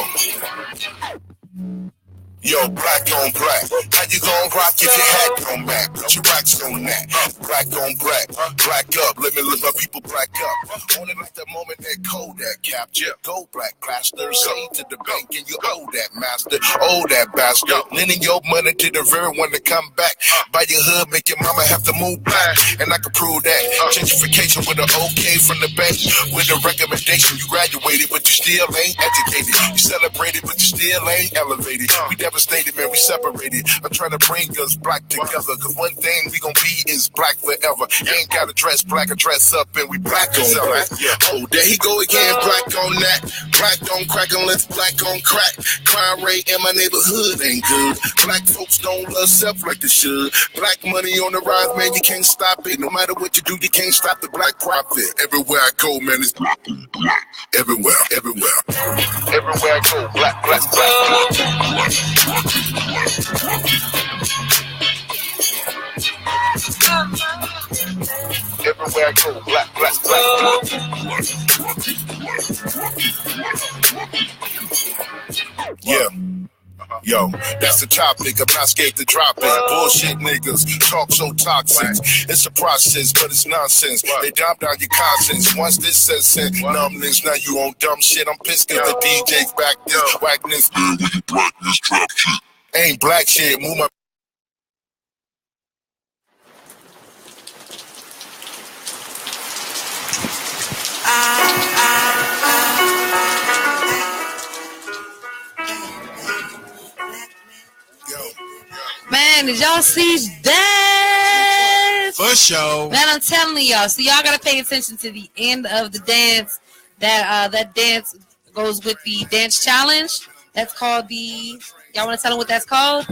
Yo, black on black. How you gon' rock if your hat don't back? Put your rocks on that. Black on black. Black up. Let me let my people black up. Only like the moment that Kodak capture. Go black plaster. Say to the bank and you owe that master. Owe that bastard. Lending your money to the very one to come back. Buy your hood, make your mama have to move back. And I can prove that. Gentrification with an okay from the bank. With a recommendation. You graduated, but you still ain't educated. You celebrated, but you still ain't elevated. We devastated, man, we separated. I'm trying to bring us black together, cause one thing we gon' be is black forever. Ain't gotta dress black or dress up, and we black on black. Oh, there he go again, black on that. Black don't crack unless black on crack. Crime rate in my neighborhood ain't good. Black folks don't love self like they should. Black money on the rise, man, you can't stop it. No matter what you do, you can't stop the black profit. Everywhere I go, man, it's black on black. Everywhere, everywhere. Everywhere I go, black, black, black, black. Everywhere I go, black, black, black. Yeah. Yo, that's the topic. I'm not scared to drop it. Bullshit niggas talk so toxic. It's a process, but it's nonsense. They dumb down your conscience. Once this says sin, numbness. Now you on dumb shit. I'm pissed cause the DJs back this whackness. With the blackness trap shit. Ain't black shit. Move my. Man, did y'all see that? For sure. Man, I'm telling y'all. So y'all gotta pay attention to the end of the dance. That dance goes with the dance challenge. That's called the. Y'all want to tell them what that's called?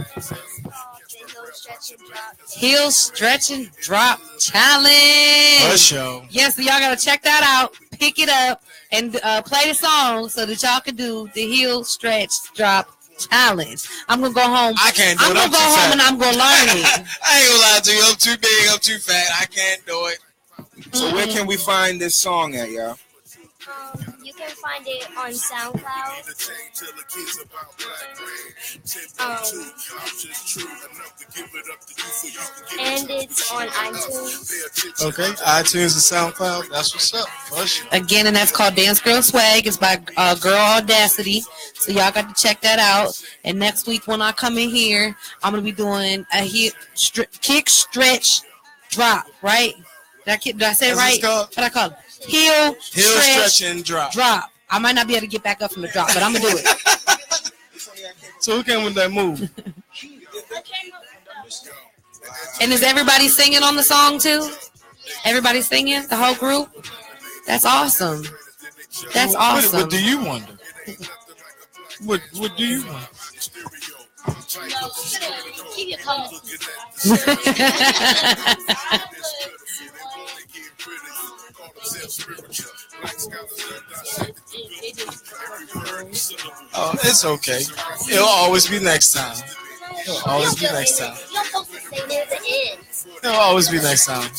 Heel stretch and drop challenge. For sure. Yes, so y'all gotta check that out. pick it up and play the song so that y'all can do the heel, stretch, drop challenge. I'm gonna go home. I can't do it. I'm gonna go home and I'm gonna learn it. I ain't gonna lie to you. I'm too big. I'm too fat. I can't do it. So where can we find this song at, y'all? You can find it on SoundCloud. And it's on iTunes. Okay, iTunes and SoundCloud. That's what's up. Again, and that's called Dance Girl Swag. It's by Girl Audacity. So y'all got to check that out. And next week when I come in here, I'm gonna be doing a kick, stretch, drop. Right? Did I say it right? What I call it? Heel, stretch, and drop. Drop. I might not be able to get back up from the drop, but I'm gonna do it. So who came with that move? And is everybody singing on the song too? Everybody singing? The whole group? That's awesome. That's awesome. What do you wonder? What do you want? Keep your comments. Oh, it's okay. It'll always be next time. It'll always be next time. It'll always be next time.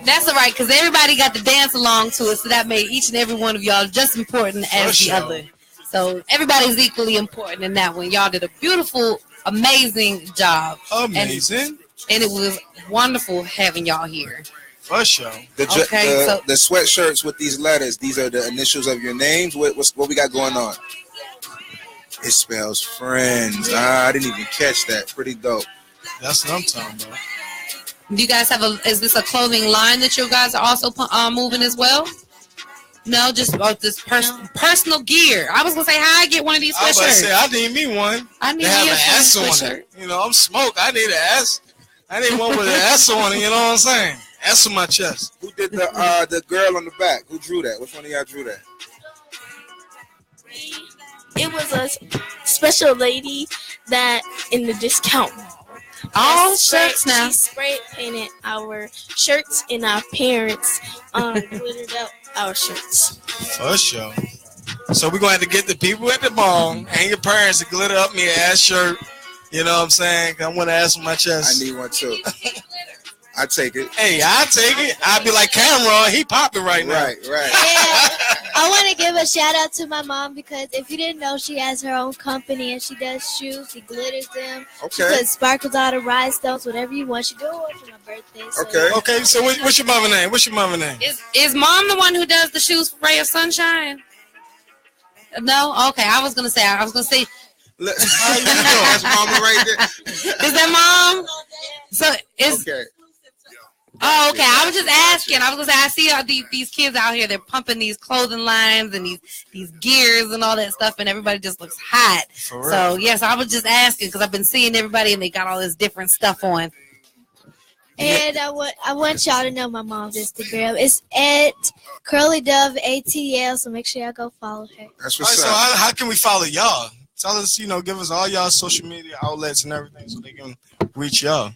That's all right, because everybody got to dance along to it, so that made each and every one of y'all just important as the other. So everybody's equally important in that one. Y'all did a beautiful, amazing job. Amazing. And it was wonderful having y'all here. For sure. The sweatshirts with these letters, these are the initials of your names. What we got going on? It spells friends. I didn't even catch that. Pretty dope. That's what I'm talking about. Do you guys have is this a clothing line that you guys are also moving as well? No, just this personal gear. I was going to say, how I get one of these sweatshirts? I was about to say, I need me one. I need to have me an S on it. You know, I'm smoke. I need an S. I need one with an S on it. You know what I'm saying? S on my chest. Who did the girl on the back? Who drew that? Which one of y'all drew that? It was a special lady that in the discount. All shirts now. She spray painted our shirts and our parents glittered up our shirts. For sure. So we're going to have to get the people at the mall and your parents to glitter up me an ass shirt. You know what I'm saying? I want to ass on my chest. I need one too. I take it. Hey, I take it. I'd be like Cameron. He popping right now. Right. Yeah, I want to give a shout out to my mom because if you didn't know, she has her own company and she does shoes. She glitters them. She puts sparkles out of rhinestones, whatever you want. She do it for my birthday. So. Okay. So what's your mother name? What's your mother name? Is mom the one who does the shoes for Ray of Sunshine? No. Okay. I was gonna say. That's mama right there. Is that mom? So it's. Okay. Oh, okay. I was just asking. I was gonna say I see all these kids out here. They're pumping these clothing lines and these gears and all that stuff, and everybody just looks hot. So yes, I was just asking because I've been seeing everybody and they got all this different stuff on. And I want y'all to know my mom's Instagram. It's at CurlyDoveATL. So make sure y'all go follow her. That's what's up. up. So how can we follow y'all? Tell us, give us all y'all social media outlets and everything so they can reach y'all.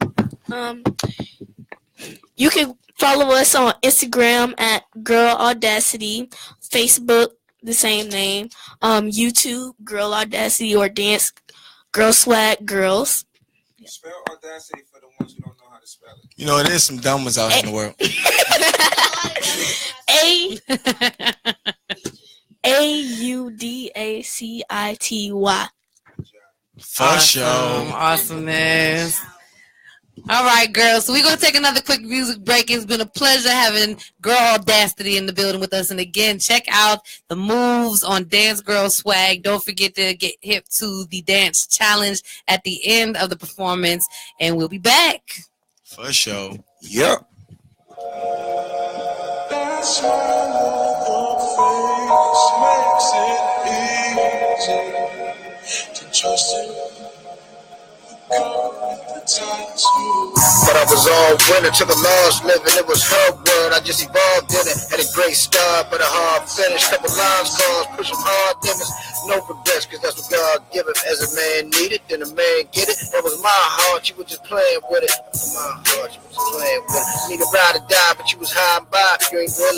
You can follow us on Instagram at Girl Audacity, Facebook, the same name, YouTube, Girl Audacity, or Dance Girl Swag Girls. Spell Audacity for the ones who don't know how to spell it. You know, there's some dumb ones out here in the world. AUDACITY. For sure. Awesomeness. All right, girls. So we're going to take another quick music break. It's been a pleasure having Girl Audacity in the building with us. And again, check out the moves on Dance Girl Swag. Don't forget to get hip to the dance challenge at the end of the performance. And we'll be back. For sure. Yep. That's makes it easy to trust it. But I was all winning to the lost living. It was her word. I just evolved in it. Had a great start, but a hard finish. Couple lines calls, pushing hard limits. No regrets, cause that's what God give it. As a man needed, then a man get it. That was my heart, you were just playing with it. My heart, you were just playing with it. Need a ride or die, but you was high and by. You ain't real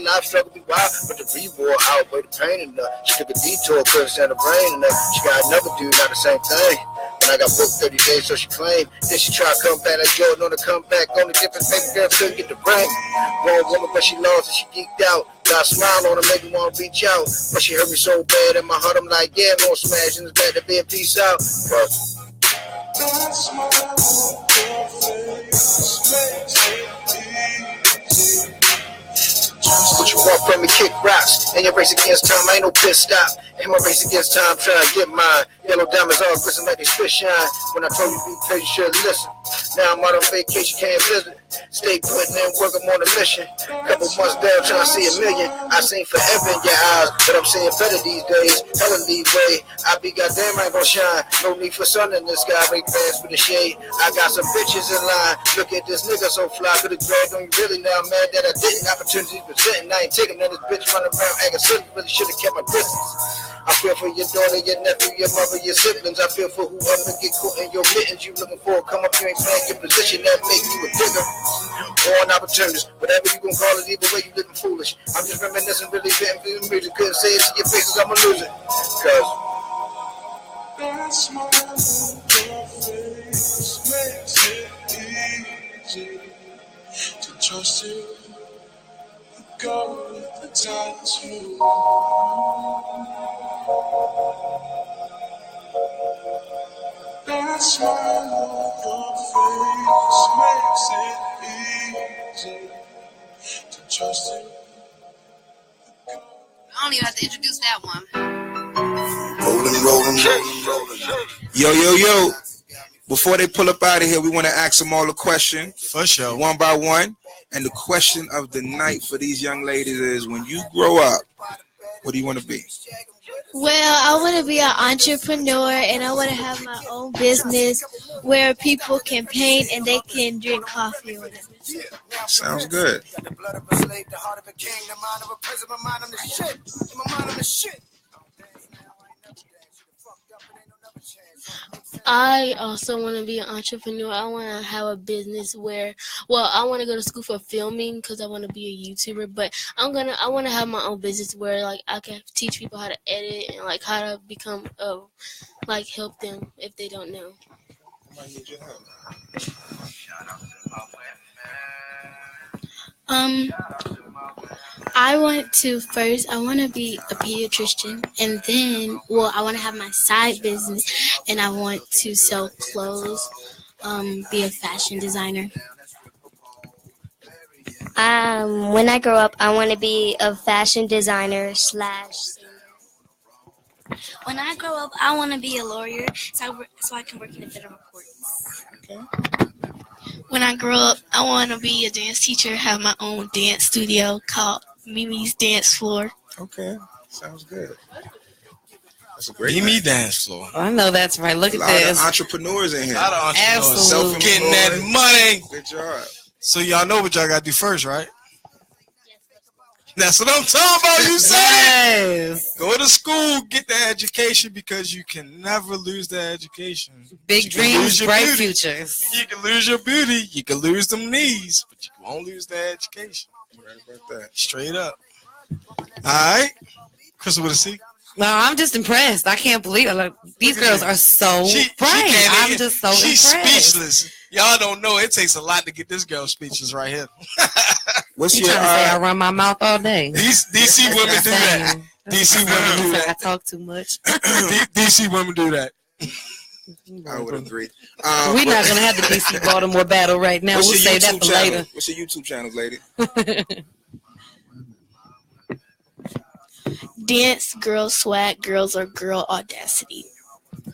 life struggle be wild. But the reward outweighed the pain enough. She took a detour, couldn't stand the rain enough. She got another dude, not the same thing. When I got booked 30 days, so she claimed. Then she tried to come back like Jordan on the comeback. On the different baby girl couldn't get the rank. Wrong woman, but she lost and she geeked out. Got a smile on her, make me want to reach out. But she hurt me so bad in my heart, I'm like, yeah, I'm gonna smash and it's bad to be a peace out. But what you want from me, kick rocks. In your race against time, I ain't no pit stop. In my race against time, trying to get mine. Yellow diamonds all glisten like they spit shine. When I told you be patient, you should listen. Now I'm out on vacation, can't visit. Stay putting in work, I'm on a mission. Couple months down, trying to see a million. I seen forever in your eyes, but I'm seeing better these days. Hella lead way, I be goddamn I ain't gonna shine. No need for sun in the sky, break fast for the shade. I got some bitches in line. Look at this nigga so fly, could've dragged on you really now, man. That I didn't. Opportunities presenting, I ain't taking none of this bitch running around acting silly. Really should've kept my distance. I feel for your daughter, your nephew, your mother, your siblings. I feel for whoever get caught in your mittens. You looking for a come up, you ain't playing your position. That make you a digger or an opportunist. Whatever you gon' call it, either way you looking foolish. I'm just reminiscing, really fitting for the music. Couldn't say it to your faces, I'ma lose it. Cause that smile on your face makes it easy to trust you. Go with the times you that smile on your face makes it easy to trust you. I don't even have to introduce that one. Rolling. Yo. Before they pull up out of here, we want to ask them all a question. For sure. One by one. And the question of the night for these young ladies is, when you grow up, what do you want to be? Well, I want to be an entrepreneur and I want to have my own business where people can paint and they can drink coffee or whatever. Sounds good. I also want to be an entrepreneur. I want to have a business where, well, I want to go to school for filming because I want to be a YouTuber. But I want to have my own business where, like, I can teach people how to edit and like how to become, like, help them if they don't know. I want to be a pediatrician, and then, well, I want to have my side business, and I want to sell clothes, be a fashion designer. When I grow up, I want to be a fashion designer / When I grow up, I want to be a lawyer, so I can work in the federal courts. Okay. When I grow up, I want to be a dance teacher, have my own dance studio called Mimi's Dance Floor. Okay, sounds good. That's a great Mimi Dance Floor. I know that's right. Look a at lot this. of entrepreneurs in here. A lot of entrepreneurs. Absolutely. Getting that money. Good job. So y'all know what y'all got to do first, right? That's what I'm talking about. You said Yes. go to school, get the education, because you can never lose the education. Big You can dreams, lose your bright beauty. futures. You can lose your beauty, you can lose them knees, but you won't lose the education. Right about that. Straight up. All right, Crystal with a C. No, I'm just impressed. I can't believe it. Like, these girls are so bright. I'm just so She's impressed. speechless. Y'all don't know it takes a lot to get this girl speechless right here. What's You your trying to say I run my mouth all day? DC women do that. DC women do I that. talk too much. DC women do that. I would agree. We're not gonna have the DC Baltimore battle right now. We'll What's your say that YouTube for channel? later. What's your YouTube channel, lady? Dance, girl, swag, girls, or girl audacity.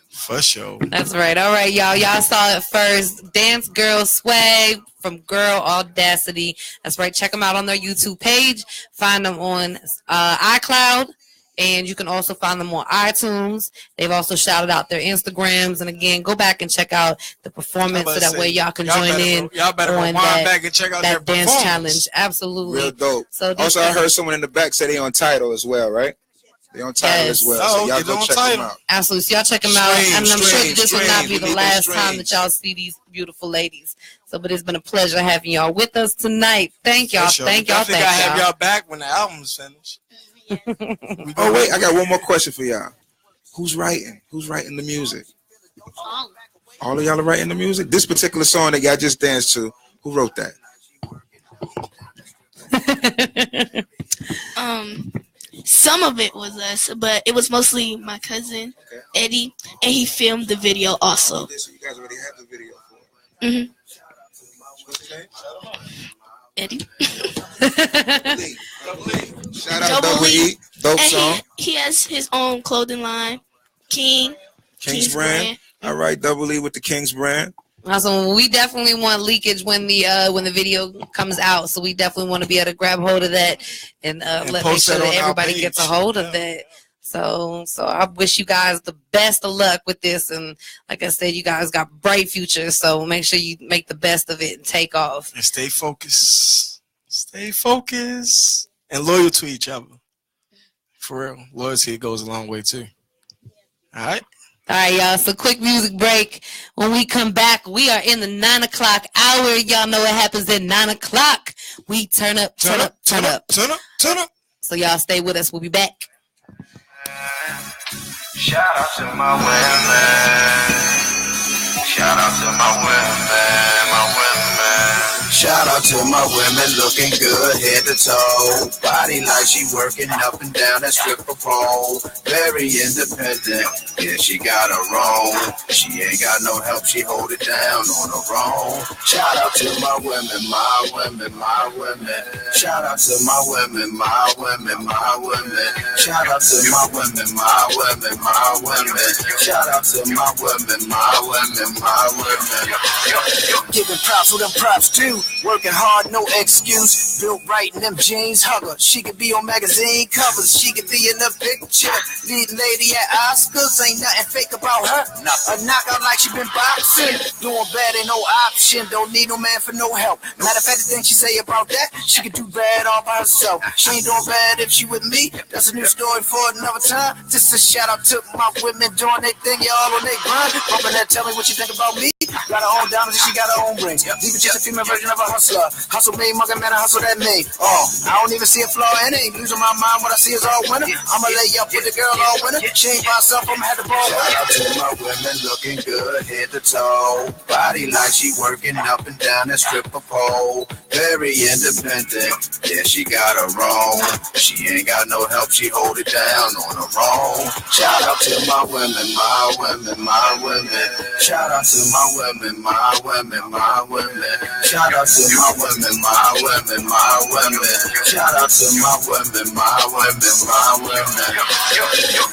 For sure. That's right. All right, y'all. Y'all saw it first. Dance Girl Swag from Girl Audacity. That's right. Check them out on their YouTube page. Find them on iCloud And you can also find them on iTunes. They've also shouted out their Instagrams. And again, go back and check out the performance so that way y'all can join in. Y'all better on rewind that, back and check out that their dance performance. challenge. Absolutely. Real dope. So also, I heard someone in the back say they on Tidal as well, right? They on Tidal as well. So y'all go check them out. Absolutely. So y'all check them out. And I'm sure that this will not be the last time that y'all see these beautiful ladies. So, but it's been a pleasure having y'all with us tonight. Thank y'all. Sure. Thank y'all. Definitely Thank gotta y'all. have y'all back when the album's finished. Oh wait, I got one more question for y'all. Who's writing? Who's writing the music? All of y'all are writing the music. This particular song that y'all just danced to, who wrote that? Some of it was us, but it was mostly my cousin Eddie, and he filmed the video also. So you guys already have the video for it. it. Eddie. Shout out Double E. Dope song. He has his own clothing line, King's brand. All right, Double E with the King's brand. Awesome. We definitely want leakage when the video comes out. So we definitely want to be able to grab hold of that and make sure that everybody gets a hold of that. So I wish you guys the best of luck with this. And like I said, you guys got bright futures. So make sure you make the best of it and take off. And stay focused. Stay focused. And loyal to each other. For real. Loyalty goes a long way too. All right. All right, y'all. So quick music break. When we come back, we are in the 9 o'clock hour. Y'all know what happens at 9 o'clock. We turn up. Turn up. So y'all stay with us. We'll be back. Shout out to my women. Shout out to my women. My women. Shout out to my women looking good head to toe. Body like she working up and down that stripper pole. Very independent, yeah, she got her own. She ain't got no help, she hold it down on her own. Shout out to my women, my women, my women. Shout out to my women, my women, my women. Shout out to my women, my women, my women. Shout out to my women, my women, my women. Giving props with them props too. Working hard, no excuse. Built right in them jeans, hugger. She could be on magazine covers. She could be in the picture. Lead lady at Oscars. Ain't nothing fake about her. A knockout like she been boxing. Doing bad ain't no option. Don't need no man for no help. Matter of fact, the thing she say about that, she could do bad all by herself. She ain't doing bad if she with me. That's a new story for another time. Just a shout out to my women doing their thing, y'all on their grind. Bumping that, tell me what you think about me. Got her own diamonds and she got her own rings. Even just a female version of a hustler. Hustle me, mugger man, I hustle that me. Oh, I don't even see a flaw in it. Losing my mind, what I see is all winner. I'ma lay up with the girl all winner. She ain't by herself, I'ma have the ball. Shout out to my women looking good head to toe. Body like she working up and down that stripper pole. Very independent, yeah, she got her own. She ain't got no help, she hold it down on her own. Shout out to my women, my women, my women. Shout out to my women, my women, my women. Shout out to my women, my women, my women. Shout out to my women, my women, my women.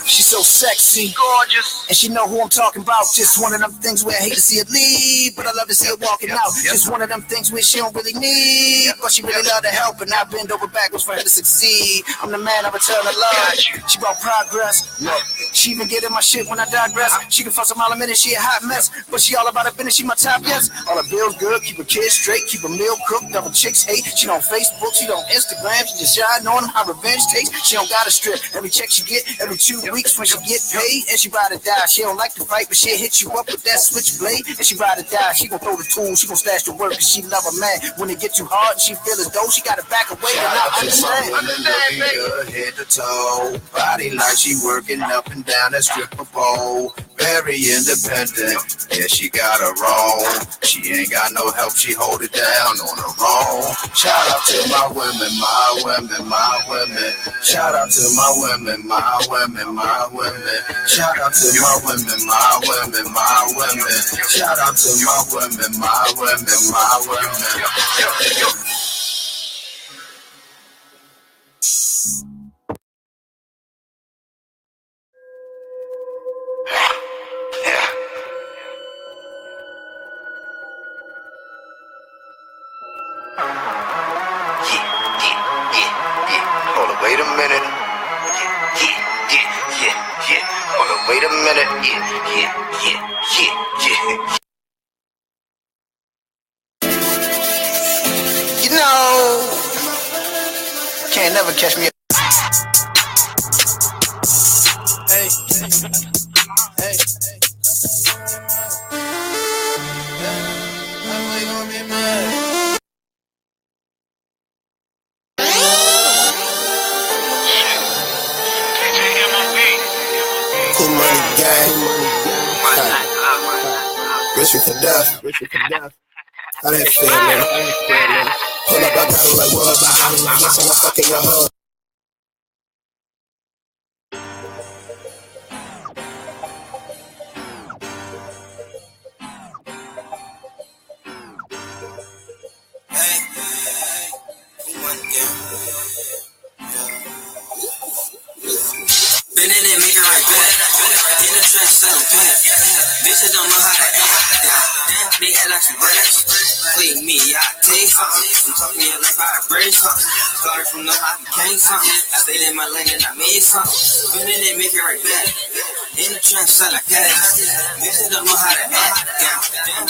She's so sexy, gorgeous, and she know who I'm talking about. Just one of them things where I hate to see her leave, but I love to see her walking out. Just one of them things where she don't really need, but she really love to help, and I bend over backwards for her to succeed. I'm the man of eternal love. She brought progress. Look, she even get in my shit when I digress. She can fuss a mile a minute, she a hot mess, but she all about her business. She my top, yes. All her bills good, keep her kids straight, keep her meal cooked. Double chicks hate. She on Facebook, she on Instagram. She just shine on them, how revenge takes. She don't got a strip. Every check she get, every 2 weeks when she get paid, and she ride or die. She don't like to fight, but she'll hit you up with that switchblade, and she ride or die. She gon' throw the tools, she gon' stash the work, cause she love a man. When it get too hard, and she feel as though she gotta back away, and I understand. Looking good head to toe, body like she working up and down that stripper pole. Very independent, yeah, she got her own. She ain't got no help, she hold it down on her own. Shout out to my women, my women, my women. Shout out to my women, my women, my women. Shout out to my women, my women, my women. Shout out to my women, my women, my women. Hold on, wait a minute. Wait a minute. Yeah. You know, can't never catch me. Hey. Cool money gang. Rich for death. How that feel, man? Pull up, I got him like, what about how I'm stuck in your home. Been in there, make it right back. In the trench, selling pack. Bitches don't know how to act. They act like some rats. Play me, I take something. I'm talking to you like I break something. Started from the hobby, came something. I stayed in my lane and I made something. Been in there, make it right back. In the trench, selling pack. Bitches don't know how to act.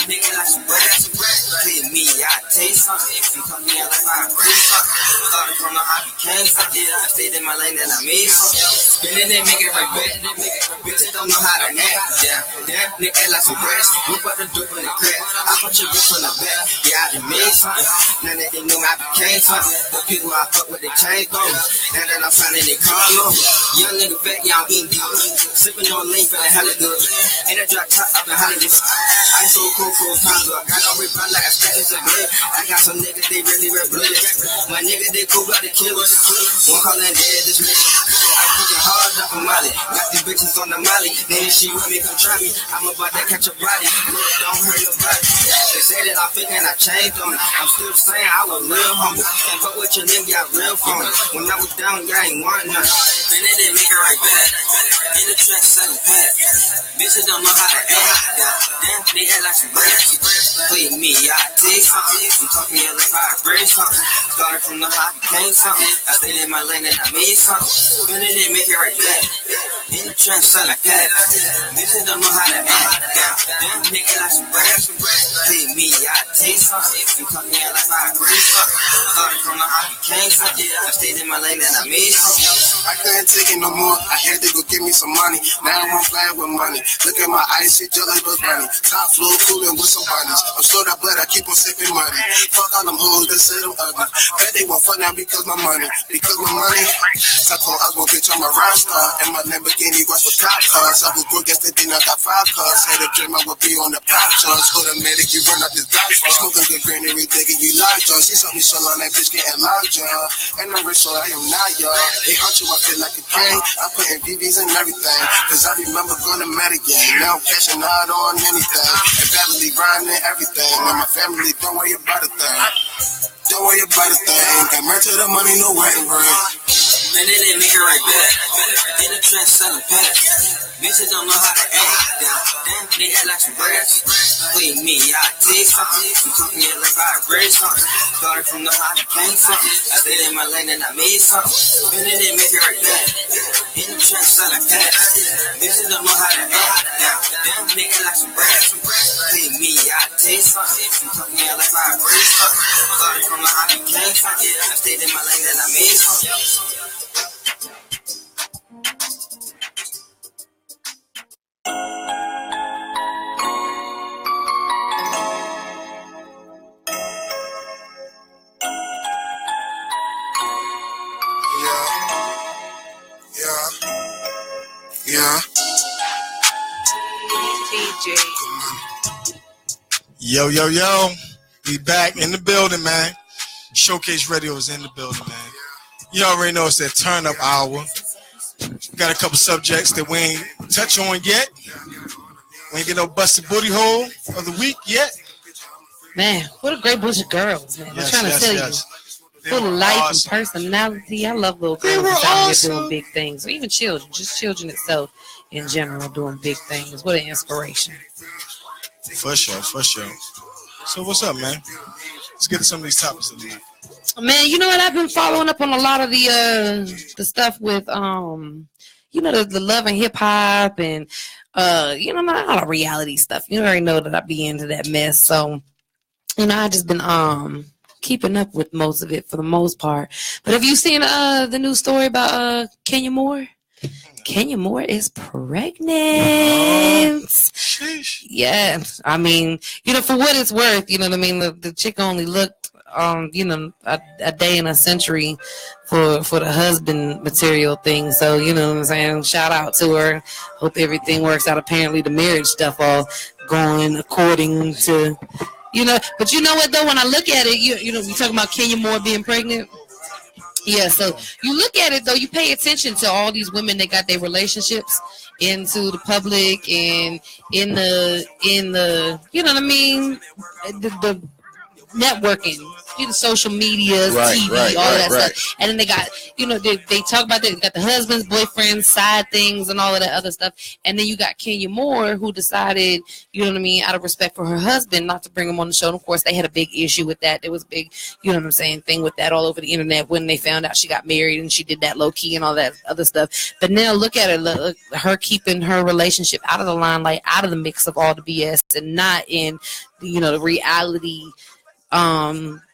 They act like some rats. Play me, I take something. I'm talking to you like I break something. Started from the hobby, came something. I stayed in my lane and I made something. Been in there, make it right back. Bitches don't know how to act. They act like some rats. Whip up the dope in the crack. I put your bitch on the back. Yeah, I done made something. Now that they know I became something. The people I fuck with, they changed on me. Now that I'm finding they call on me. Young nigga fat, y'all eating deep. Sipping on lean, feeling hella good. Ain't a drop top up in Hollywood. I so cool, condo. I got no rebound like a status of blood. I got some niggas, they really red blooded. My niggas, they cool blooded killers. One call and dead, this nigga. I'm pushing hard up on Molly. Got these bitches on the Molly. Then if she with me, come try me. I'm about to catch a body. Look, don't hurt your body. They say that I'm fake and I changed on me. I'm still saying I was real humble. Can't fuck with your nigga, got real phone. When I was down, y'all ain't want nothing. Been in there, make it right back. In the trench, selling pack. Bitches don't know how to act. They act like some rats. Play me, I take something. I'm talking to you like I break something. Started from the hobby, came something. I stayed in my lane and I made something. Been in there, make it right back. In the trench, selling pack. Bitches don't know how to act. They act like some rats. Play me, I take something. I'm talking to you like I break something. Started from the hobby, came something. I stayed in my lane and I made something. I couldn't take it no more. I had to go get me some money. Now I'm playing with money. Look at my eyes, shit just like Bugs Bunny. Top floor, cooling with some bunnies. I'm stored up, but I keep on sipping money. Fuck all them hoes that say I'm ugly. Bet they won't fuck now because my money. Because my money. So I told us, well, bitch, I'm a rock star. And my Lamborghini was for top cars. I was broke yesterday, I got 5 cars. Had a dream I would be on the pop charts. Automatic, you run up this block. Smoking good granary, taking you large jaw. She saw me so long, that bitch getting larger. And I'm rich, so I am not y'all. They hunt you, I feel like a king. I'm putting VVs and everything. Cause I remember going to Medicaid. Now I'm cashing out on anything. And family grinding everything. And my family, don't worry about a thing. Don't worry about a thing. Got married to the money, no wedding ring. Been in there, make it right back. In the trench, selling pack. Bitches don't know how to act. They act like some rats. Play me, I take something. I'm talking to you like I break something. Started from the hobby, came something. I stayed in my lane and I made something. Been in there, make it right back. In the trench, selling pack. Bitches don't know how to act. They act like some rats. Play me, I take something. I'm talking to you like I break something. Started from the hobby, came something. I stayed in my lane and I made something. Yeah. Yo. We back in the building, man. Showcase Radio is in the building, man. You already know it's that turn up hour. We got a couple subjects that we ain't touch on yet. We ain't get no busted booty hole of the week yet. Man, what a great bunch of girls, man. Yes, I'm trying to tell you. Full of life and personality. I love little girls that's out here doing big things. Or even children. Just children itself in general doing big things. What an inspiration. For sure. So what's up, man? Let's get to some of these topics of the night. Man, you know what? I've been following up on a lot of the stuff with the love and hip hop and not all the reality stuff. You already know that I be into that mess. So, I just been keeping up with most of it for the most part. But have you seen the new story about Kenya Moore? Kenya Moore is pregnant. Yeah, I mean, for what it's worth, you know what I mean. The chick only looked, a day in a century for the husband material thing. So you know what I'm saying. Shout out to her. Hope everything works out. Apparently, the marriage stuff all going according to, But you know what though? When I look at it, you talking about Kenya Moore being pregnant. Yeah, so you look at it though, you pay attention to all these women that got their relationships into the public and in the you know what I mean, the networking, social media, TV, all that stuff. And then they got, they talk about that. They got the husbands, boyfriends, side things, and all of that other stuff. And then you got Kenya Moore, who decided, you know what I mean, out of respect for her husband, not to bring him on the show. And of course, they had a big issue with that. There was a big, you know what I'm saying, thing with that all over the internet when they found out she got married and she did that low key and all that other stuff. But now look at her, look, her keeping her relationship out of the limelight, out of the mix of all the BS, and not in, the reality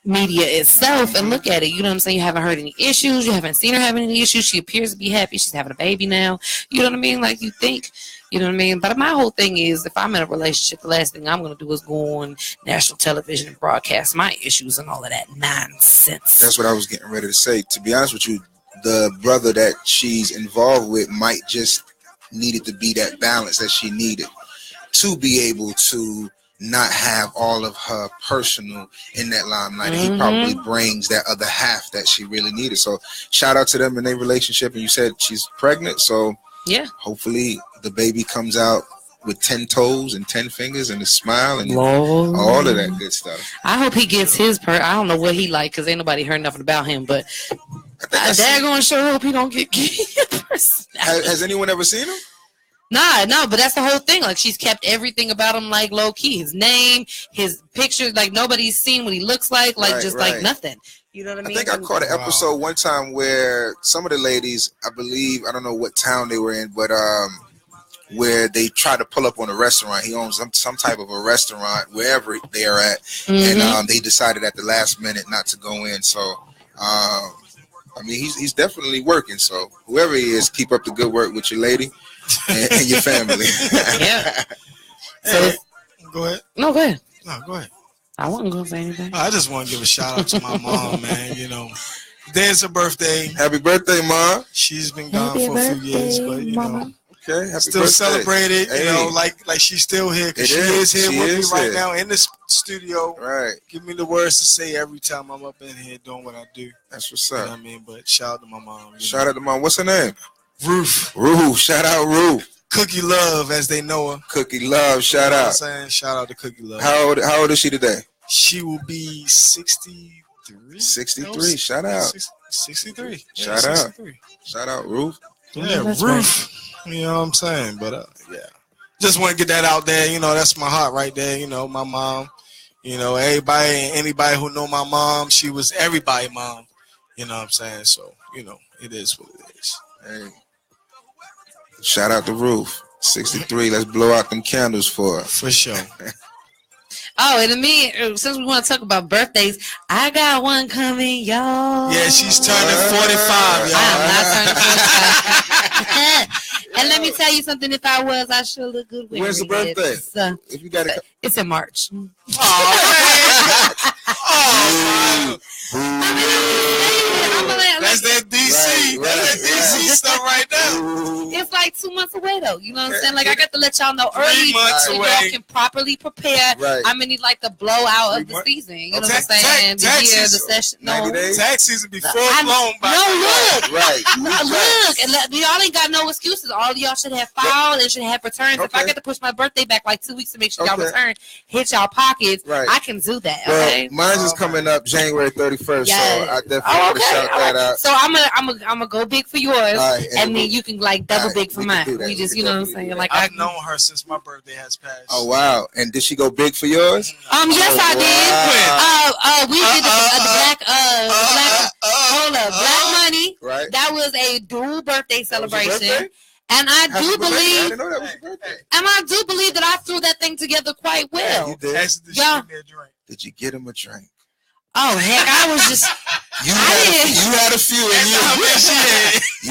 media itself. And look at it, you know what I'm saying, you haven't heard any issues, you haven't seen her having any issues, she appears to be happy, she's having a baby now, you know what I mean, like you think, you know what I mean. But my whole thing is, if I'm in a relationship, the last thing I'm going to do is go on national television and broadcast my issues and all of that nonsense. That's what I was getting ready to say. To be honest with you, the brother that she's involved with might just needed to be that balance that she needed to be able to not have all of her personal in that limelight. And he probably brings that other half that she really needed. So shout out to them in their relationship. And you said she's pregnant, so yeah, hopefully the baby comes out with 10 toes and 10 fingers and a smile and all of that good stuff. I hope he gets his I don't know what he like, because ain't nobody heard nothing about him, but I going to sure hope he don't get has anyone ever seen him? No, but that's the whole thing. Like, she's kept everything about him like low key. His name, his pictures, like nobody's seen what he looks like like nothing. You know what I mean? I think I caught an episode one time where some of the ladies, I believe, I don't know what town they were in, but where they tried to pull up on a restaurant. He owns some type of a restaurant wherever they are at, and they decided at the last minute not to go in. So, I mean, he's definitely working. So whoever he is, keep up the good work with your lady and your family. Yeah. So, go ahead. No, go ahead. No, go ahead. I wasn't gonna say anything. I just want to give a shout out to my mom, man. Today's her birthday. Happy birthday, Mom. She's been gone for a few years, but okay, happy still birthday. Celebrated. Like she's still here, because she is here with me right now in the studio. Right. Give me the words to say every time I'm up in here doing what I do. That's what's up. You know what I mean? But shout out to my mom. Shout out to Mom. What's her name? Ruth. Shout out Ruth. Cookie Love, as they know her. Cookie Love. Shout out. I'm saying? Shout out to Cookie Love. How old is she today? She will be 63. 63. Shout out. 63. Shout out. Shout out Ruth. Yeah, Ruth. Right. You know what I'm saying? But yeah, just want to get that out there. That's my heart right there. My mom. Anybody who know my mom, she was everybody's mom. You know what I'm saying? So it is what it is. Hey. Shout out to Ruth. 63. Let's blow out them candles for her. For sure. Oh, and since we want to talk about birthdays, I got one coming, y'all. Yeah, she's turning 45, y'all. I am not turning 45. And let me tell you something. If I was, I sure look good with When's the birthday? If you got it's in March. That's that DC. That's that DC stuff right there. It's like 2 months away, though. You know what I'm saying? Like, I got to let y'all know 3 early months so away. y'all can properly prepare. Right. I'm gonna need like the blowout of the season. You know what I'm saying? The year, the session. No, tax season be full blown by. Look. Right. Look, and y'all ain't got no excuses. All of y'all should have filed and should have returns. If I get to push my birthday back like 2 weeks to make sure y'all return, hit y'all pockets, I can do that. Okay. Mine is coming up January 31st, so I definitely want to shout that out. So I'm gonna go big for yours, and then you can like double big for mine. We just, you know what I'm saying? Like, I've known her since my birthday has passed. Oh wow! And did she go big for yours? Yes, I did. We did the black money. Right. That was a dual birthday celebration. And I Happy do birthday. I believe, didn't know that was your birthday. and I do believe that I threw that thing together quite well. You did. Ask the Yeah. shit in their drink. Did you get him a drink? Oh heck, I was just. You had a few in you.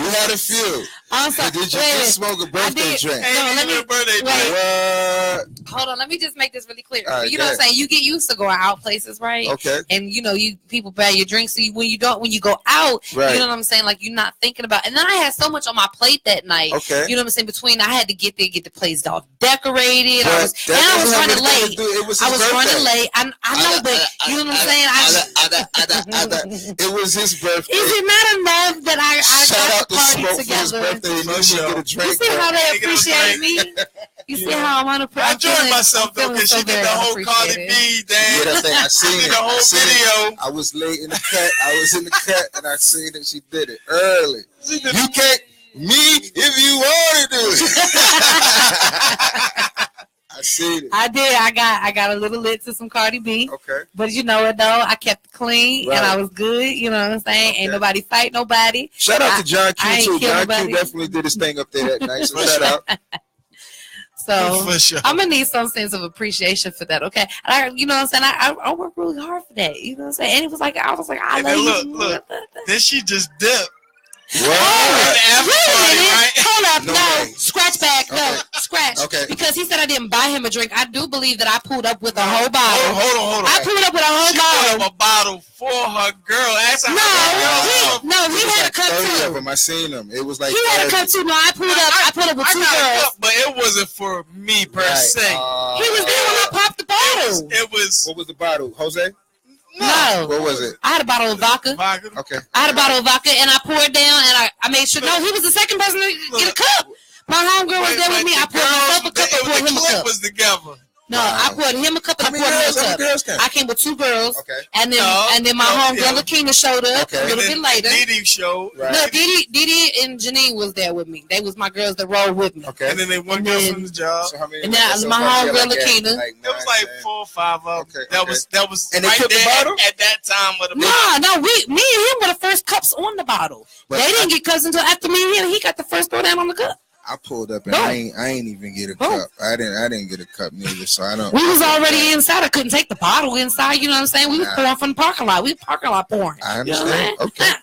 You had a few. I'm sorry. Did you Wait, just smoke a birthday drink? No, let me. birthday Wait. What? Hold on, let me just make this really clear. All right, You know what I'm go ahead. saying? You get used to going out places, right? Okay. And you know, you people buy your drinks. So when you go out, Right. you know what I'm saying? Like you're not thinking about. And then I had so much on my plate that night. Okay. You know what I'm saying? Between I had to get there, get the place all decorated. But I was that doesn't have running anything to late. do- it was I his was running birthday. late. I know, but you know what I'm saying? It was his birthday. Is it not enough that I Shout got out the to party Smoke for his together? birthday and you didn't get a drink. You see how bro. they appreciate me? You see how I'm unappreciated? I enjoyed myself though because she did the whole Cardi B dance. Yeah, that thing. I seen She it. did the whole I seen video. it. I was late in the cut. I was in the cut and I seen that she did it early. You can't me if you want to do it. I seen it. I did. I got a little lit to some Cardi B. Okay. But you know what though? I kept it clean Right. and I was good. You know what I'm saying? Ain't nobody fight nobody. Shout out to John I ain't Q too. kill John nobody. Q definitely did his thing up there that night. So shout out. So For sure. I'm gonna need some sense of appreciation for that. Okay. And you know what I'm saying? I worked really hard for that. You know what I'm saying? And it was like I was like, I And love then you. look. Then she just dipped. Oh, wait a minute. right? Hold up. No No. way. Scratch back. No. Okay. Scratch. Okay. Because he said I didn't buy him a drink. I do believe that I pulled up with a whole bottle. Hold on. I pulled up with a whole She bottle. put up a bottle for her girl. Ask her how No, he had a cup 30 of too. them. I seen them. It was like He had a 30. cup too. No, I pulled up with I two got a girls. cup, but it wasn't for me per Right. se. He was there when I popped the bottle. It was What was the bottle? Jose? No. What was it? I had a bottle of vodka. vodka. Okay. I had a bottle of vodka and I poured down and I made sure. No, he was the second person to get a cup. My homegirl was there with me. I poured myself a cup and poured him a The clip cup. was together. No, I poured him a cup and I poured him a How many girls cup. came? I came with two girls. Okay. And then my homegirl Lakina showed up a little bit later. Didi showed. Right. No, Didi and Janine was there with me. They was my girls that rolled with me. Okay. And then they one And girl then- from the job. So how many? And then so my far, homegirl like, Lakina. It was like 4 or 5 of them. Okay, That okay. was And they right took the there bottle? at that time with the No, me and him were the first cups on the bottle. But they didn't get cups until after me and him. He got the first throw down on the cup. I pulled up and Boom. I ain't even get a Boom. cup. I didn't get a cup neither. So I don't. We was already inside. I couldn't take the bottle inside. You know what I'm saying? We was Nah. pouring from the parking lot. We was parking lot pouring. I You know what understand. I'm Okay. saying?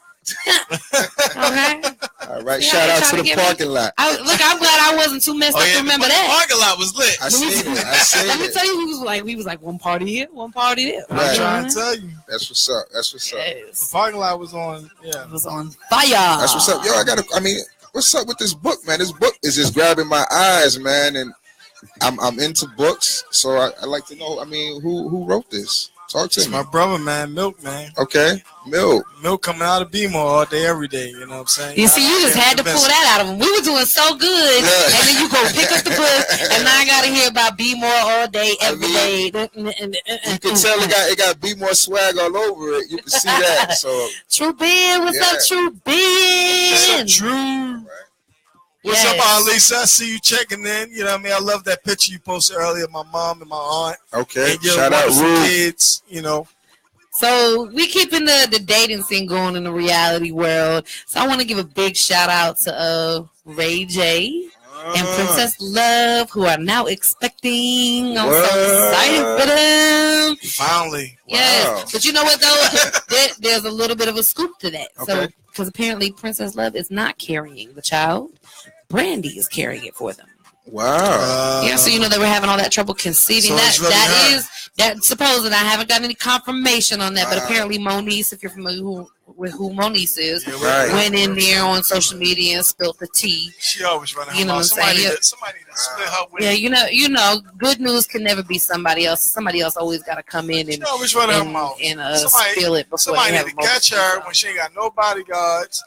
Okay. All right. Yeah, Shout they out trying to to the get me. parking lot. Look, I'm glad I wasn't too messed up to remember the that. parking lot was lit. I seen it. I seen Let me it. tell you, we was like one party here, one party there. Right. I'm trying to tell you. That's what's up. That's what's up. The Yes. parking lot was on. Yeah. It was on fire. That's what's up. Yo, I mean, what's up with this book, man? This book is just grabbing my eyes, man. And I'm into books, so I like to know. I mean, who wrote this? Talk to It's me. my brother, man. Milk, man. Okay, Milk. Milk coming out of B-more all day, every day. You know what I'm saying? You see, you just had to pull that out of him. We were doing so good, Yeah. and then you go pick up the book, and now I got to hear about Be More all day, every day. You can tell it got Be More swag all over it. You can see that. So True Ben, what's up, True Ben? What's up, True? What's Yes. up, Aunt Lisa? I see you checking in. You know what I mean? I love that picture you posted earlier of my mom and my aunt. okay, And your shout out wonderful Ruth. kids, you know. So we keeping the dating scene going in the reality world. So I want to give a big shout out to Ray J and Princess Love, who are now expecting. I'm so excited for them. Finally. Yes, Wow. but you know what though? There's a little bit of a scoop to that. So Okay. because apparently Princess Love is not carrying the child, Brandy is carrying it for them. Wow. Yeah, so you know they were having all that trouble conceiving. So it's really her. That supposed. I haven't got any confirmation on that, but Wow. apparently Moniece, if you're familiar with who Moniece is, Right. went in there on social media and spilled the tea. She always running her You know mouth. what I'm saying? Somebody that split her with Yeah, you know, good news can never be somebody else. Somebody else always got to come in and She always running her mouth. spill it before Somebody they have need a to catch her when she ain't got no bodyguards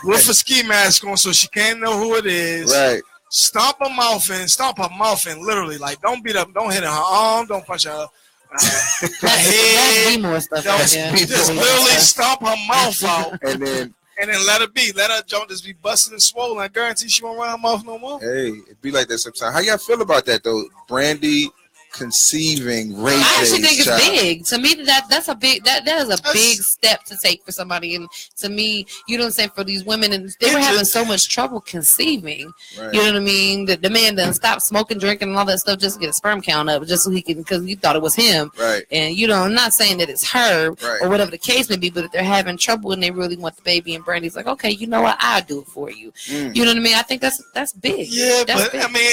with a ski mask on so she can't know who it is. Right. Stomp her mouth in, literally. Like, don't beat up, don't hit her arm, don't punch her That's head. be more stuff. Don't, Right there. just literally stomp her mouth out And then, and then let her be. Let her don't just be busting and swollen. I guarantee she won't run her mouth no more. hey, it be like that sometimes. How y'all feel about that though? Brandy conceiving Ray I actually J's think it's child. big. To me, that's a big that is a big step to take for somebody. And to me, you know what I'm saying, for these women, and they were having so much trouble conceiving. Right. You know what I mean? The man done stopped smoking, drinking, and all that stuff just to get a sperm count up, just so he can, because you thought it was him. Right. And you know, I'm not saying that it's her Right. or whatever the case may be, but if they're having trouble and they really want the baby, and Brandy's like, okay, you know what, I'll do it for you. You know what I mean? I think that's big. Yeah, That's but big. I mean,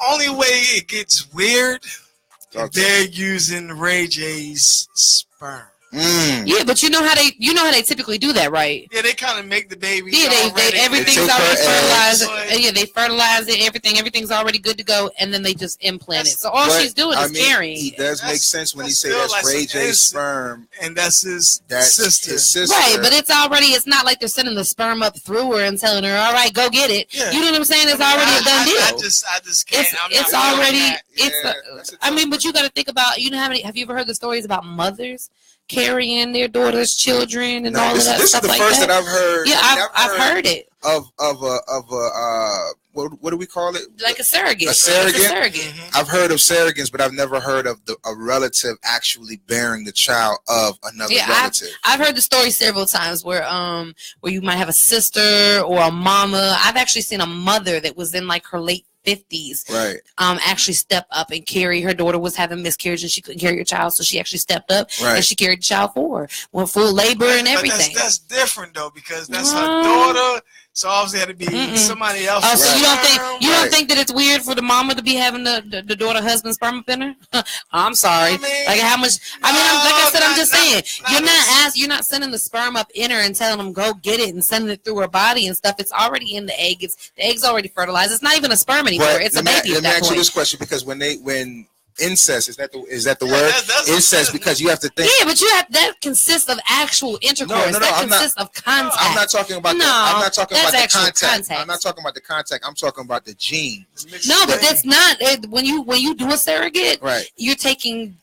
only way it gets weird, if they're using Ray J's sperm. Yeah, but you know how they typically do that, right? Yeah, they kind of make the baby. Yeah, they everything's already fertilized. Yeah, they fertilize it. Everything's already good to go, and then they just implant it. So all she's doing is carrying. It does make sense when he say that's like Ray some J's sperm, and that's his sister. His sister. Right, but it's not like they're sending the sperm up through her and telling her, all right, go get it. Yeah. You know what I'm saying? It's already a done deal. I just can't. It's already. I mean, but you got to think about. You know how many? Have you ever heard the stories about mothers carrying their daughters' children and all of that this stuff is the like first that? that I've heard. Yeah, I've heard it. Of a what do we call it? Like a surrogate. A surrogate. Like a surrogate. I've heard of surrogates, but I've never heard of a relative actually bearing the child of another relative. I've heard the story several times where you might have a sister or a mama. I've actually seen a mother that was in like her late 50s, right? Actually step up and carry her daughter was having miscarriage and she couldn't carry her child, so she actually stepped up and she carried the child for her, went full labor and everything. That's different though, because that's her daughter. So obviously it had to be somebody else. Oh, so you don't think that it's weird for the mama to be having the daughter husband sperm up in her? I'm sorry. Like how much? Like I said, I'm just saying you're not sending the sperm up in her and telling them go get it and sending it through her body and stuff. It's already in the egg. The egg's already fertilized. It's not even a sperm anymore. It's a baby. Let me ask you this question, because when incest, is that the word? That's incest, because you have to think. Yeah, but that consists of actual intercourse. No, that consists of contact. I'm not talking about that. I'm not talking about the contact. I'm not talking about the contact. I'm talking about the genes. No, but that's not when you do a surrogate. Right. You're taking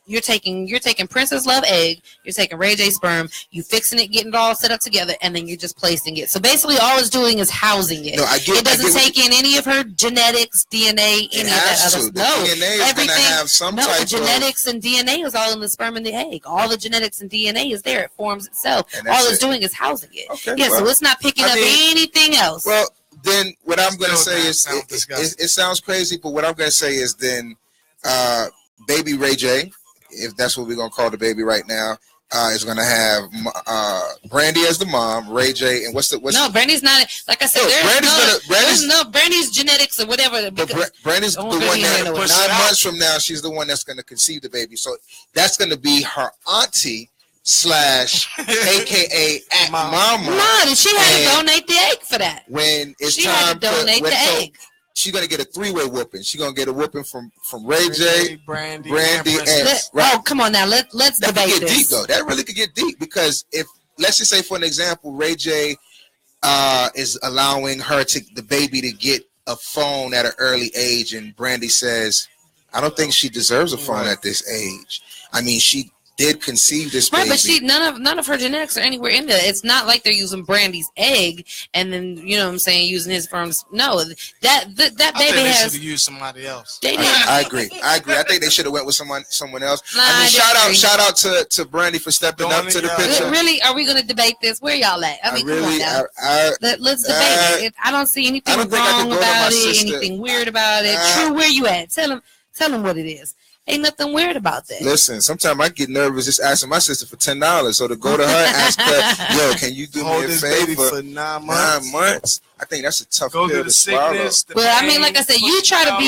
Princess Love egg. You're taking Ray J sperm. You fixing it, getting it all set up together, and then you're just placing it. So basically, all it's doing is housing it. No, I get. It doesn't take in any of her genetics, DNA, any of that other stuff. No, DNA is going to have some type of genetics and DNA is all in the sperm and the egg. All the genetics and DNA is there. It forms itself. All it's doing is housing it. Okay, yeah, so it's not picking up anything else. Well, then what I'm going to say is it sounds crazy, but what I'm going to say is then baby Ray J, if that's what we're going to call the baby right now, is going to have Brandy as the mom, Ray J, and what's no, Brandy's not. Like I said, Brandy's genetics or whatever. Brandy's the one that 9 months from now, she's the one that's going to conceive the baby. So that's going to be her auntie / AKA mama. No, she had to donate the egg for that. When it's she time had to donate the egg. She's gonna get a 3-way whooping. She's gonna get a whooping from Ray J, Brandy, and oh, come on now, let's that debate could get this. deep though. That really could get deep, because if, let's just say for an example, Ray J is allowing the baby to get a phone at an early age, and Brandy says, "I don't think she deserves a phone at this age." I mean, she did conceive this baby. But none of her genetics are anywhere in there. It's not like they're using Brandy's egg and then using his sperm. No, that baby has to use somebody else. I agree. I think they should have went with someone else. Shout out to Brandy for stepping up to the picture. Really, are we gonna debate this? Where y'all at? I mean, come on now. Let's debate it. I don't see anything wrong about it. Anything weird about it. True, where you at? Tell them what it is. Ain't nothing weird about that. Listen, sometimes I get nervous just asking my sister for $10. So to go to her and ask her, yo, can you do me a favor for 9 months? 9 months? I think that's a tough pill to swallow. Well, I mean, like I said, you try to be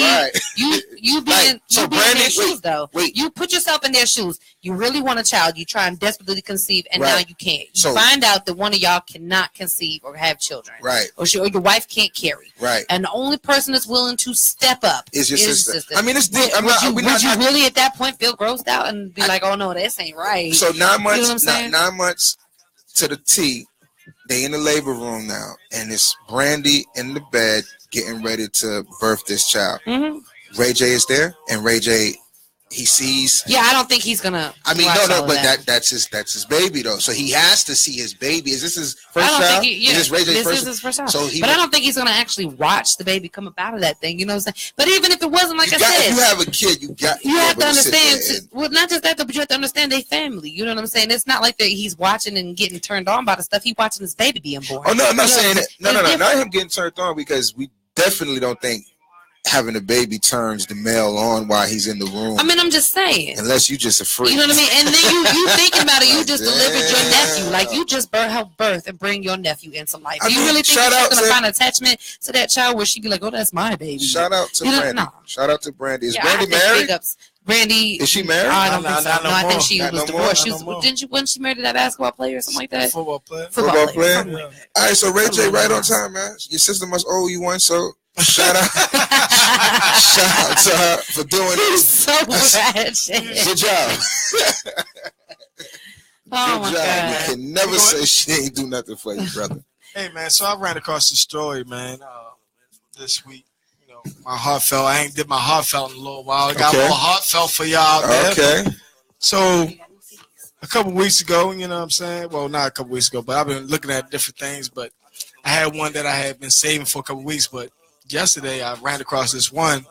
you be in their shoes though. You put yourself in their shoes. You really want a child. You try and desperately conceive, and now you can't. You find out that one of y'all cannot conceive or have children. Right. Or your wife can't carry. Right. And the only person that's willing to step up is your sister. I mean, it's deep. Would you really at that point feel grossed out and be like, oh no, this ain't right? So 9 months, you know what I'm saying? 9 months to the T. They in the labor room now, and it's Brandy in the bed getting ready to birth this child. Mm-hmm. Ray J is there, and Ray J he sees. Yeah, I don't think he's gonna. I mean, watch all no, of but that's his baby though. So he has to see his baby. Is this his first I don't child? think he, yeah, Is this Ray J's this is his first child. So but I don't think he's gonna actually watch the baby come up out of that thing. You know what I'm saying? But even if it wasn't, like I said, if you have a kid, you have to understand. And, well, not just that, though, but you have to understand their family. You know what I'm saying? It's not like that he's watching and getting turned on by the stuff. He's watching his baby being born. Oh no, I'm not saying that. No, different. not him getting turned on, because we definitely don't think having a baby turns the male on while he's in the room. I mean, I'm just saying. Unless you just a freak. You know what I mean? And then you thinking about it, you just delivered your nephew. Like, you just help birth and bring your nephew into life. Do you really think she's going to find attachment to that child where she'd be like, oh, that's my baby? Shout out to Brandy. No. Shout out to Brandy. Is Brandy married? Brandy. Is she married? I don't think so. No, I think she was divorced. Wasn't she married to that basketball player or something like that? Football player. Football player. Yeah. All right, so Ray J, right on time, man. Your sister must owe you one, so shout out to her for doing it. So ratchet. Good job. Oh my God. You can never say she ain't do nothing for you, brother. Hey man, so I ran across the story, man, this week. You know, my heartfelt. I ain't did my heartfelt in a little while. I got more heartfelt for y'all out there. Okay. So a couple weeks ago, you know what I'm saying? Well, not a couple weeks ago, but I've been looking at different things. But I had one that I had been saving for a couple weeks. But yesterday I ran across this one.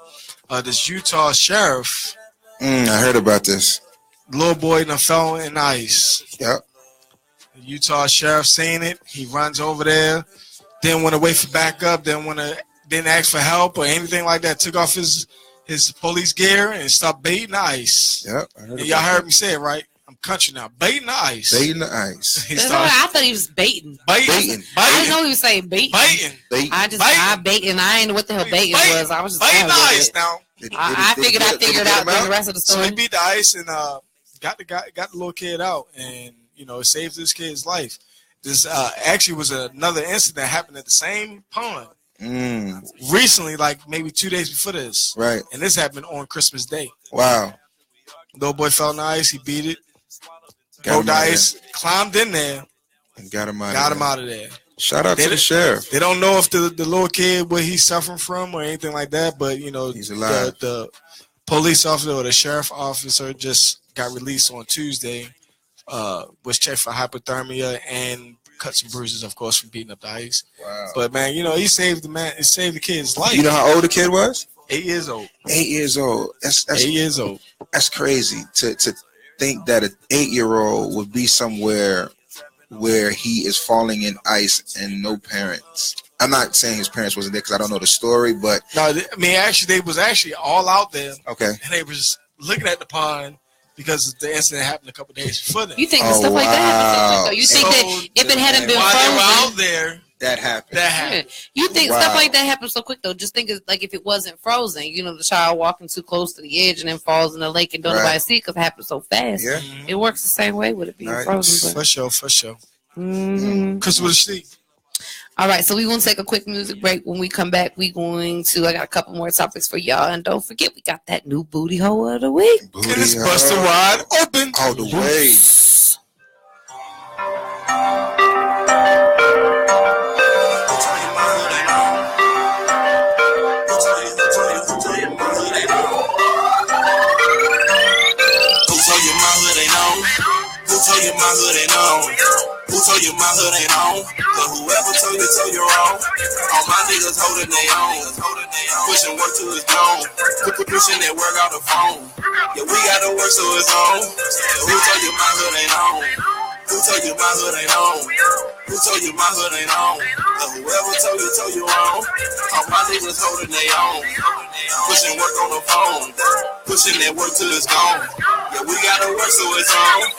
This Utah sheriff. I heard about this. Little boy done fell in ice. Yep. The Utah sheriff seen it. He runs over there. Didn't want to wait for backup. Didn't ask for help or anything like that. Took off his police gear and stopped baiting the ice. Yep. And y'all heard me say it right. I'm country now. Baiting the ice. Baiting the ice. I thought he was baiting. Baiting. I didn't know he was saying baiting. Baiting. I baiting. I ain't know what the hell baiting was. I was just baiting the ice now. I figured out during the rest of the story. So he beat the ice and got the little kid out, and you know, it saved this kid's life. This actually was another incident that happened at the same pond recently, like maybe 2 days before this. Right. And this happened on Christmas Day. Wow. Little boy fell in the ice. He beat it. Broke the ice. Climbed in there. And got him out of there. Shout out to the sheriff. They don't know if the little kid, what he's suffering from or anything like that, but you know, he's alive. The police officer or the sheriff officer just got released on Tuesday. Was checked for hypothermia and cuts and bruises, of course, from beating up the ice. Wow. But man, you know, he saved the kid's life. You know how old the kid was? 8 years old. 8 years old. That's 8 years old. That's crazy to think that an 8-year-old would be somewhere where he is falling in ice and no parents. I'm not saying his parents wasn't there because I don't know the story, but no, I mean, actually, they was actually all out there. Okay. And they was looking at the pond because the incident happened a couple days before that. You think stuff like that happens? So you think that if it hadn't been while frozen, they were out there, that happened. Yeah. You think stuff like that happens so quick though? Just think like if it wasn't frozen, you know, the child walking too close to the edge and then falls in the lake and don't nobody see it because it happens so fast. Yeah. It works the same way with it being frozen. For sure. Mm-hmm. Because with the sheep. All right, so we're going to take a quick music break. When we come back, I got a couple more topics for y'all. And don't forget, we got that new booty hole of the week. And it's busted wide open. All the way. Who told you my hood ain't on? Who told you my hood ain't on? But whoever told you wrong. All my niggas holding they own. Pushing work to his bone. Pushing that work out the phone. Yeah, we got to work so it's on. Who told you my hood ain't on? Who told you my hood ain't on? Who told you my hood ain't on? But whoever told you wrong. All my niggas holding they own. Pushing work on the phone. Pushing that work till it's gone. Yeah, we gotta work so it's on.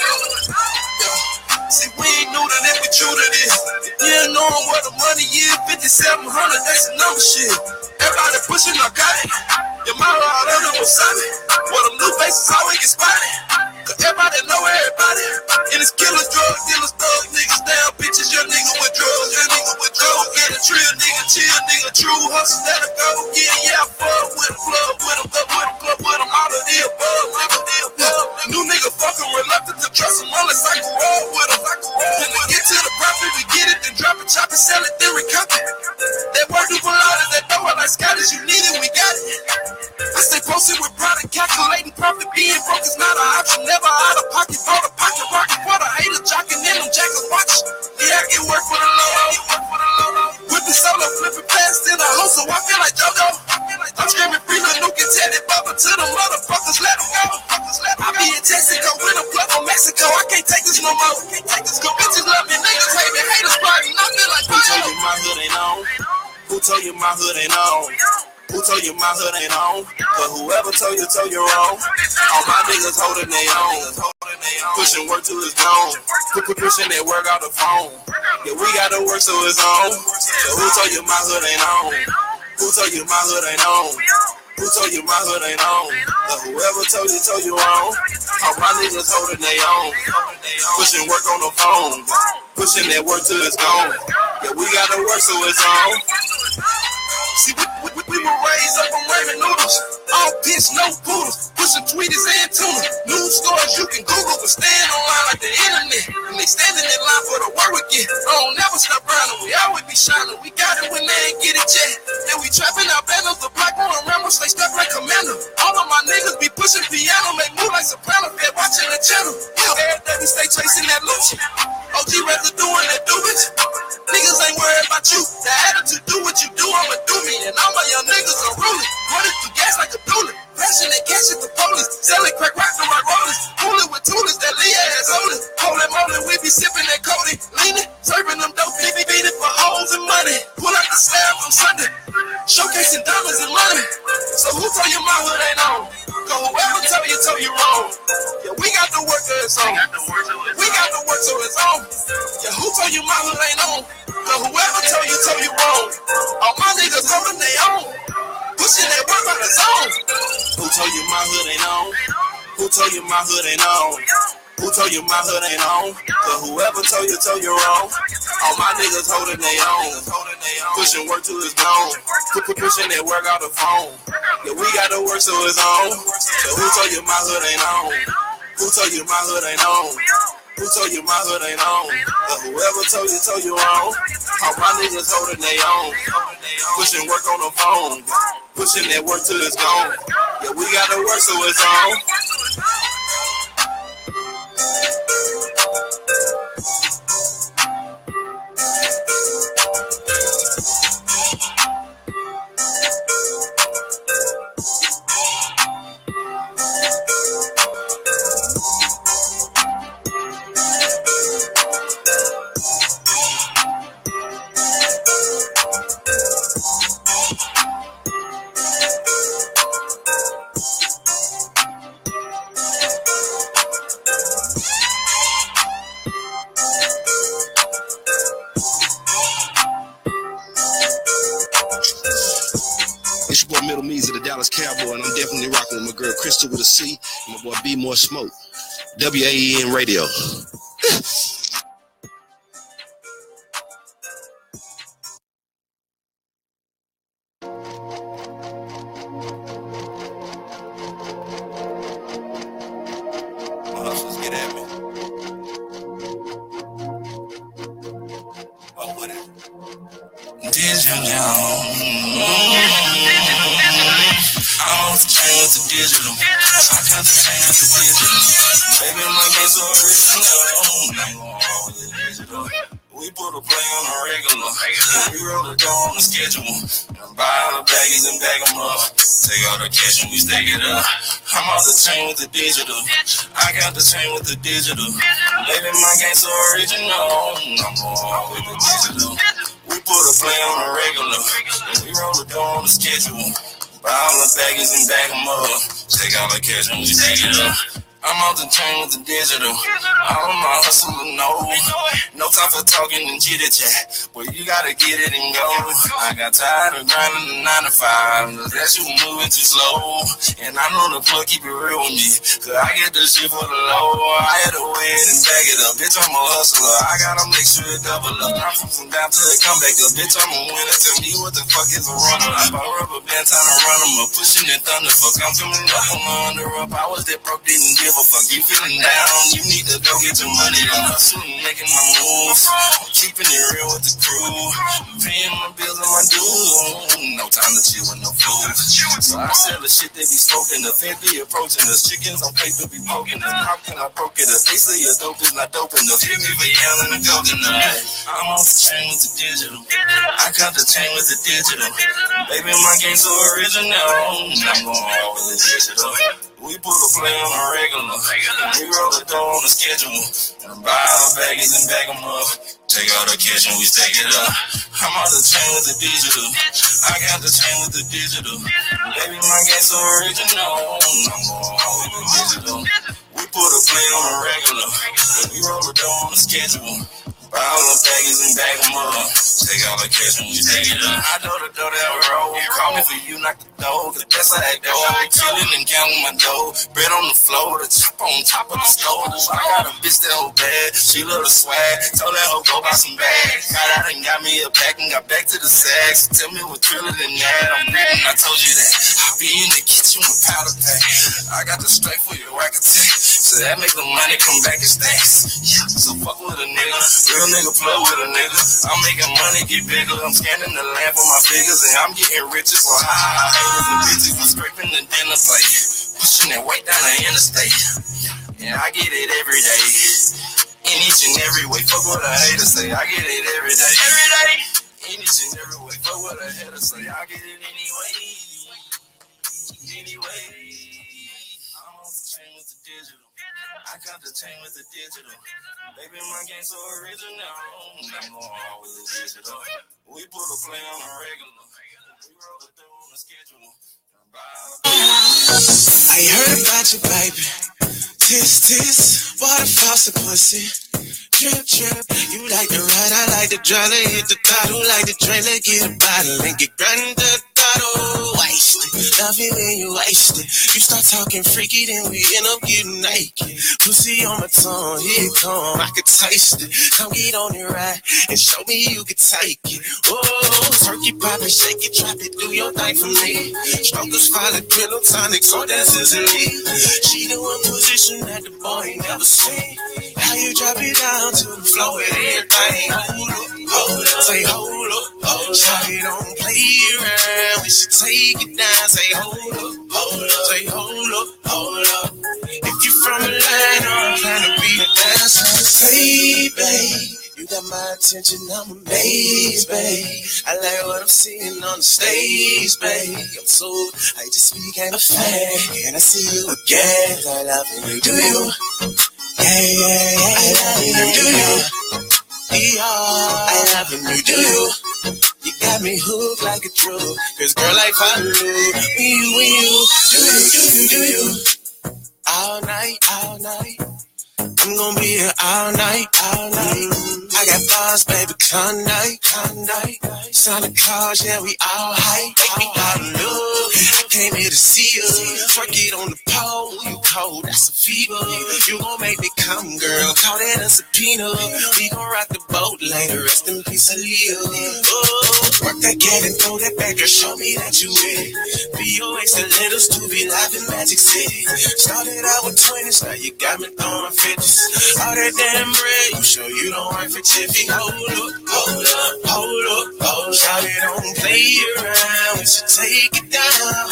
See, we ain't new to that, we true to this. You know what the money is, 5,700, that's a number shit. Everybody pushing narcotic. Your mama all under was solid. Well, them new faces always get spotted. Cause everybody know everybody. And it's killers, drug dealers, thug niggas, down bitches, your nigga with drugs, your nigga with drugs. Get a trill, nigga, chill, nigga, true hustle, that'll go get it. Yeah, I fuck with a plug, with a club, with them all of the above, New nigga fucking reluctant to trust him unless I can roll with him. When we get to the profit, we get it, then drop it, chop it, sell it, then recover. That word do pull out of that door like Scottish, you need it, we got it. I stay posted with product, calculating profit, Being broke is not an option. Never out of pocket, for the pocket rocket. For the hater jocking in them jackets watch. Yeah, I get work for the low. Whipping solo, flipping fast in a hustle. I feel like JoJo. I'm screaming free the nuke and Teddy Bubba to the motherfuckers. Let them go. I be in Texaco with a plug from Mexico. I can't take this no more. Go bitches love me, niggas hate me, haters plotting. I feel like who told you my hood ain't on? Who told you my hood ain't on? Who told you my hood ain't on? But whoever told you wrong. All my niggas holding they own. Pushing work till it's gone. Pushing that work out the phone. Yeah, we gotta work so it's on. So who told you my hood ain't on? Who told you my hood ain't on? Who told you my hood ain't on? But whoever told you wrong. All my niggas holding they own. Pushing work on the phone. Pushing that work till it's gone. Yeah, we gotta work so it's on. See, we were raised up on ramen noodles. All piss, no poodles. Pushing tweeters and tuna. News stories you can Google, but stand online like the internet. And they standing in line for the work again. I don't never stop grinding. We always be shining. We got it when they ain't get it yet. And we trapping our banners. The black one Rambo stay stuck like Commander. All of my niggas be pushing piano, make move like soprano. They're watching the channel. Every day we stay chasing that loot. OG rather doing that do it. Niggas ain't worried about you. The attitude, do what you do, I'ma do me. And all my young niggas are ruling. Running through gas like a dueling. Flashing that cash at the police. Selling crack rocks on my rollers. Pulling with toolers that Leah has holding. Holy moly, we be sipping that Cody. Leaning, serving them dope, beating for hoes and money. Pull out the slab from Sunday. Showcasing diamonds and money. So who told you my hood ain't on? Cause whoever told you wrong. Yeah, we got to work so it's on. We got to work so it's on. Yeah, who told you my hood ain't on? Cause whoever told you wrong. All my niggas holding they own. Pushing that work on the zone. Who told you my hood ain't on? Who told you my hood ain't on? Who told you my hood ain't on? But whoever told you wrong. All my niggas holding they own. Pushing work till it's gone. Pushing that work out the phone. Yeah, we gotta work so it's on. So who told you my hood ain't on? Who told you my hood ain't on? Who told you my hood ain't on? But whoever told you wrong. All my niggas holding they own. Pushing work on the phone. Pushing that work till it's gone. Yeah, we gotta work so it's on. It's your boy Middle Means of the Dallas Cowboy, and I'm definitely rocking with my girl Crystal with a C, and my boy B More Smoke. WAEN Radio. Hustlers get at me. Oh, what it? I'm off the chain with the digital. I got the chain with the digital. Baby, my game's so original. We put a play on the regular. We roll the dough on the schedule. Buy all the baggies and bag them up. Take all the cash and we stack it up. I'm off the chain with the digital. I got the chain with the digital. Baby, my game's so original. I'm on with the digital. We put a play on the regular. We roll the dough on the schedule. Buy all the baggies and bag them up. Take all the cash and we stack it up. I'm off the chain with the digital. All of my hustle no time for talking and chitty chat. But you gotta get it and go. I got tired of grinding the 9 to 5. That shit was moving too slow. And I know the plug keep it real with me. Cause I get this shit for the low. I had to weigh it and bag it up. Bitch, I'm a hustler. I gotta make sure it double up. I'm from down till it come back up. Bitch, I'm a winner. Tell me what the fuck is a runner. I bought rubber band, time to run them up. Pushing that thunder. Fuck, I'm coming up on the under up. I was that broke, didn't give never fuck you feeling down. You need to go get your money. I'm hustling, making my moves. I'm keeping it real with the crew. Paying my bills and my dues. No time to chill with no food. So I sell the shit they be smoking. The feds be approaching us. Chickens on paper be poking us. How can I broke it up? They say your dope is not dope enough. Hit me for yelling and coconut. I'm off the chain with the digital. I cut the chain with the digital. Baby, my game so original. I'm going all with the digital. We put a play on a regular. We roll the dough on the schedule. Buy our baggies and bag them up. Take out the cash and we stack it up. I'm off the chain with the digital. I got the chain with the digital. Baby, my game so original. I'm going all with the digital. We put a play on a regular. We roll the dough on the schedule. Buy all the baggies and bag them up. Take all the cash and we take it up. I know the dough that roll. Call me for you, knock the dough. Cause that's how I go. Chillin' and counting my dough. Bread on the floor, the chop on top of the stove. I got a bitch that hoe bad. She love the swag. Told that hoe go buy some bags. Got out and got me a pack and got back to the sags. Tell me what thriller than that. I'm reading, I told you that. I'll be in the kitchen with powder pack. I got the straight for your rack attack. So that make the money come back in stacks. Yeah, so fuck with a nigga. Real nigga play with a nigga. I'm making money get bigger. I'm scanning the land for my figures and I'm getting richer for high. Haters and bitches, I'm scraping the dinner plate. Pushing that weight down the interstate. Yeah, I get it every day. In each and every way. Fuck what a hater say. I get it every day. Every day. In each and every way. Fuck what a hater say. I get it anyway. Anyway. I'm on the chain with the digital. I got the chain with the digital. Baby, my game so original. I'm going all with the digital. We put a play on a regular. We roll the dough on the schedule. I heard about you, baby. Tis, water faucet pussy. Drip, drip. You like the ride, I like the drive. Hit the throttle like the trailer. Get a bottle and get grand the throttle. Wasted. Love it when you waste it. You start talking freaky, then we end up getting naked. Pussy on my tongue, here it come. I could taste it. Come get on it right and show me you can take it. Oh, turkey pop and shake it, drop it, do your thing for me. Strokers follow pillow tonics, so that's easily. She the one position that the boy ain't never seen. How you drop it down to the floor with everything. Hold up, say hold up. Shawty don't play around. We should take it down. Say hold up, say hold up. If you from Atlanta, I'm trying to be a dancer. Say, babe, you got my attention, I'm amazed, babe. I like what I'm seeing on the stage, babe. I'm so, I just became a fan. And I see you again. I love you, do you? Yeah, I love you, do you? Yeah, I love you, do you? You got me hooked like a drug. Cause girl, I follow you. When you, do you? All night. I'm gonna be here all night. I got bars, baby, Klondike. Sonic cars, yeah, we all hype. Make me all in love. I came here to see you. Twerk it on the pole. You cold, that's a fever. You gon' make me come, girl. Call that a subpoena. We gon' rock the boat later. Rest in peace, Aaliyah. Oh, work that cat and throw that back, girl. Show me that you with it. BOX and let us to be live in Magic City. Started out with 20s, now you got me throwing 50s. All that damn bread, you sure you don't work for Tiffy? Hold up. Shout it, don't play around. We should take it down.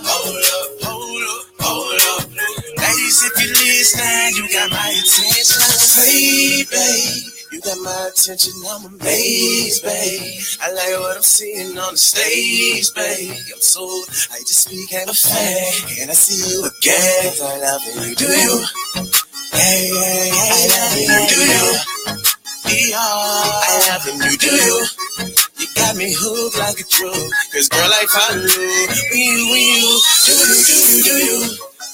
Hold up. Ladies, if you listen, you got my attention. Say, babe, you got my attention, I'm amazed, babe. I like what I'm seeing on the stage, babe. I'm sold, I just became a fan. And I see you again, I love you, do you? Yeah, I love you, do you? Yeah, I love you, do you? You got me hooked like a drug. Cause girl, I follow you. When you, do you?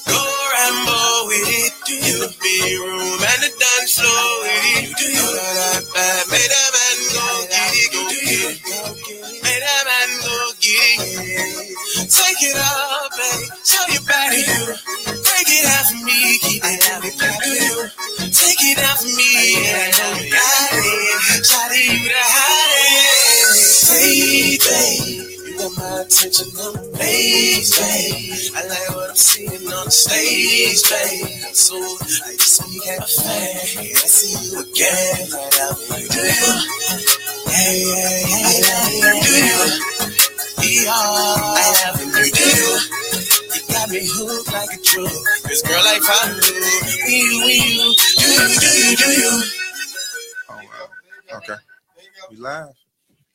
Go Rambo with it, do you? The bedroom and the dance floor with it, do you? Make that man go get it. Make that man go get it. Take it all, babe. Show your body, you. Break it out for me, keep it out of me, do you? Take it out for me, and I know you got it. Shout to you to hide it. Say, babe, you got my attention, I'm amazed, babe. I like what I'm seeing on the stage, babe. So you got a fan. I see you again. Do you? Hey, do you? Yeah, I love you. Do you? You got me hooked like a drug. This girl like fun. You. Do you? Oh wow. Okay. We live.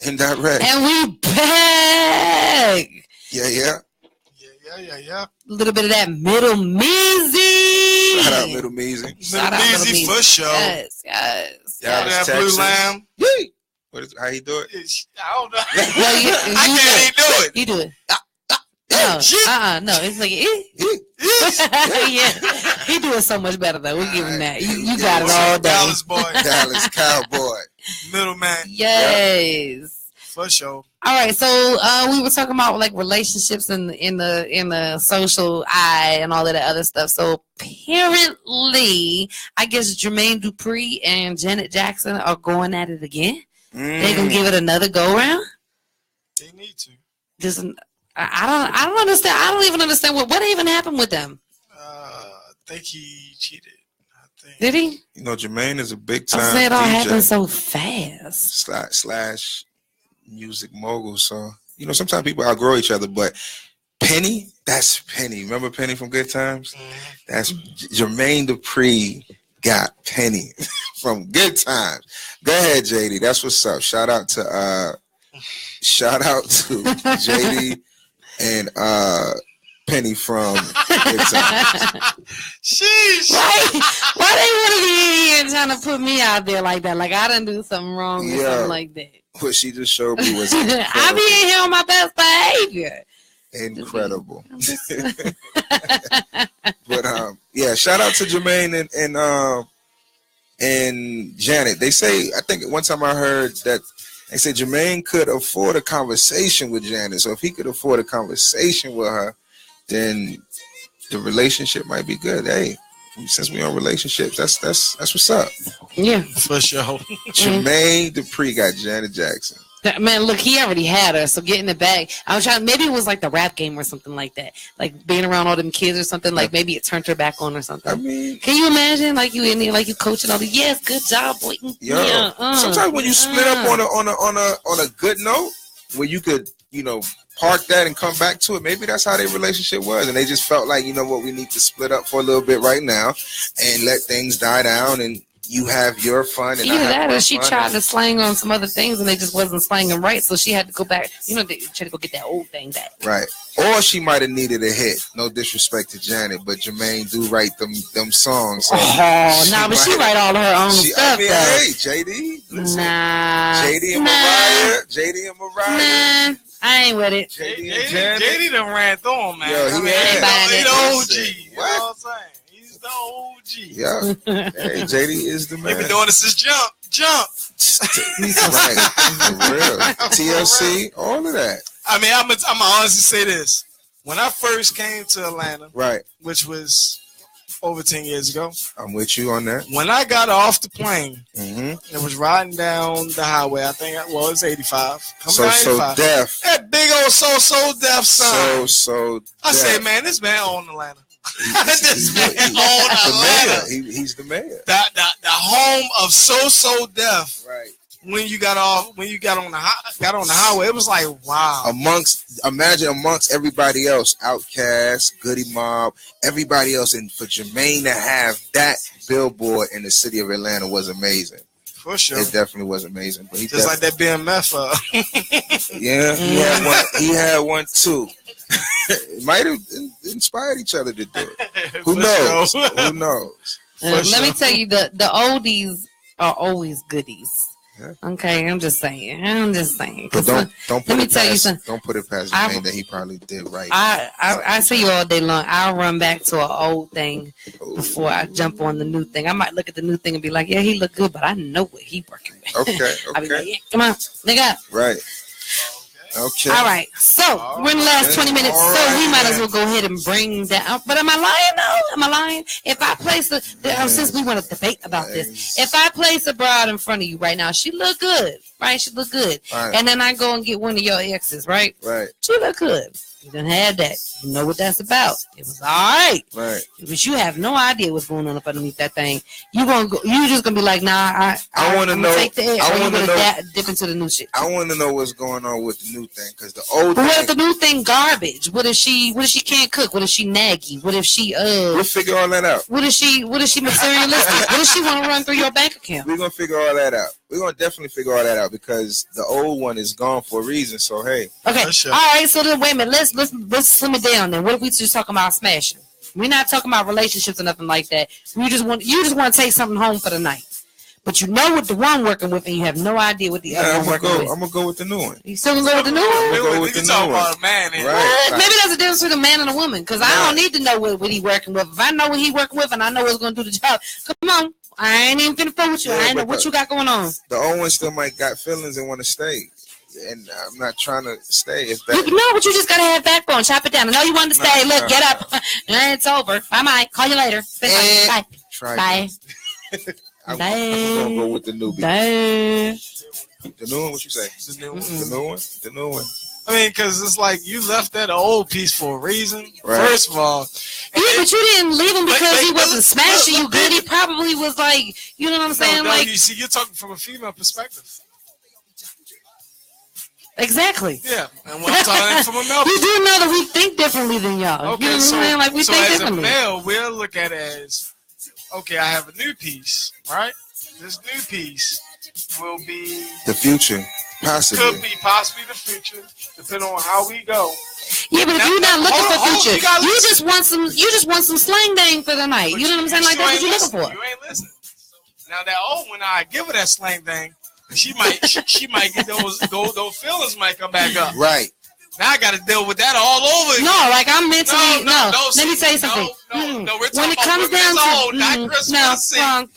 Indirect. And we back. Yeah. Yeah. A little bit of that Middle Measy. Shout out Middle Measy. Middle Measy for sure. Yes. Dallas, that blue Texas. lamb. How you do it? I don't know. Well, I can't even do it. You do it. No, it's like yeah. He do it so much better though. We give him that. You got it all day. Dallas boy. Dallas cowboy. Middleman. Yes. For sure. All right, so we were talking about like relationships in the social eye and all of that other stuff. So apparently, I guess Jermaine Dupri and Janet Jackson are going at it again. They gonna give it another go round. They need to. I don't understand. I don't even understand what even happened with them. I think he cheated. Did he? You know, Jermaine is a big time. I said it all DJ happened so fast. slash music mogul. So you know, sometimes people outgrow each other. But Penny, that's Penny. Remember Penny from Good Times? That's Jermaine Dupri got Penny from Good Times. Go ahead, JD. That's what's up. Shout out to JD and Penny from Good Times. Sheesh. Why they want to be here trying to put me out there like that? Like I done do something wrong or something like that. What she just showed me was I be in here on my best behavior. incredible. But yeah, shout out to Jermaine and Janet. They say, I think one time I heard that they said Jermaine could afford a conversation with Janet. So if he could afford a conversation with her, then the relationship might be good. Hey, since we on relationships, that's what's up. Yeah, for sure. Jermaine Dupri got Janet Jackson. Man, look, he already had her, so getting it back. I was trying. Maybe it was like the rap game or something like that, like being around all them kids or something. Like maybe it turned her back on or something. I mean, can you imagine like you in there, like you coaching all the yes, good job, boy. Yo, sometimes when you split up on a good note, where you could park that and come back to it. Maybe that's how their relationship was, and they just felt like, you know what, we need to split up for a little bit right now and let things die down, and you have your fun. And either that, or she tried to slang on some other things, and they just wasn't slanging right, so she had to go back. They tried to go get that old thing back. Right, or she might have needed a hit. No disrespect to Janet, but Jermaine do write them songs. So but she write all her own stuff. Hey, JD, listen. JD and Mariah. Nah. I ain't with it. JD done ran through him, man. Yo, He's the OG. You know what I'm saying? He's the OG. Yeah. Hey, JD is the man. They've been doing this since jump. Right. For real. TLC, all of that. I mean, I'm gonna honestly say this. When I first came to Atlanta, right, which was over 10 years ago. I'm with you on that. When I got off the plane, it was riding down the highway. I think it was 85. So Def. That big old So Def sign. So I say, man, this man owned Atlanta. This man owned Atlanta. He's the mayor. The home of So Def. Right. When you got on the highway, it was like, wow. Imagine amongst everybody else, Outkast, Goody Mob, everybody else, and for Jermaine to have that billboard in the city of Atlanta was amazing. For sure, it definitely was amazing. But just like that BMF. Yeah, he had one too. It might have inspired each other to do it. Who knows? Who knows? Let me tell you, the oldies are always goodies. Yeah. Okay, I'm just saying. But don't put it past Jermaine that he probably did right. I see you all day long. I'll run back to an old thing before I jump on the new thing. I might look at the new thing and be like, yeah, he look good, but I know what he working with. Okay. I'll be like, yeah, come on, nigga. Right. Okay. All right. So we're in the last 20 minutes, so we might as well go ahead and bring that. But am I lying though? Am I lying? If I place since we want to debate about this, if I place a broad in front of you right now, she look good, right? She look good. Right. And then I go and get one of your exes, right? Right. She look good. You done had that. You know what that's about. It was all right. Right. But you have no idea what's going on up underneath that thing. You just gonna be like, nah, I want to know. Take the edge, I want to know. Dip into the new shit. I want to know what's going on with the new thing because the old. But what if the new thing garbage? What if she can't cook? What if she naggy? What if she We'll figure all that out. What if she materialistic? What if she want to run through your bank account? We're gonna figure all that out. We're gonna definitely figure all that out because the old one is gone for a reason. So hey. Okay. All right. So then, wait a minute. Let's slim it down. Then what if we just talking about smashing? We're not talking about relationships or nothing like that. You just want to take something home for the night. But you know what the one working with, and you have no idea what the other one working with. I'm gonna go with the new one. You still gonna go with the new one? I'm gonna go with the new one. About a man, right. Maybe that's the difference between a man and a woman. Because I don't need to know what he working with. If I know what he working with, and I know what's gonna do the job, come on. I ain't even finna fool with you. I ain't know what you got going on. The old one still might got feelings and want to stay. And I'm not trying to stay. It's but you just gotta have backbone. Chop it down. I know you wanted to stay. Look, get up. It's over. Bye, bye. Call you later. Bye. Bye. I'm gonna go with the newbie. The new one. What you say? The new one. I mean, because it's like you left that old piece for a reason. Right. First of all, yeah, but you didn't leave him because he wasn't smashing you good. He probably was like, you know what I'm saying? Like, you see, you're talking from a female perspective. Exactly. Yeah, and what I'm talking from a male. You do know that we think differently than y'all. Okay, you know what I'm saying? Like we think differently. As a male, we'll look at it as, okay, I have a new piece, right? This new piece will be the future, possibly. Could be possibly the future, depending on how we go. Yeah, but if you're not looking for future, you just want some slang dang for the night. You know what I'm saying? Like that's what you're looking for. You ain't listening. Now that old one, I give her that slang thing. She might get those feelings might come back up. Right. Now I got to deal with that all over again. No, like I'm mentally no. Let me tell you something. No, we're when it comes down to not Chris with a C. Not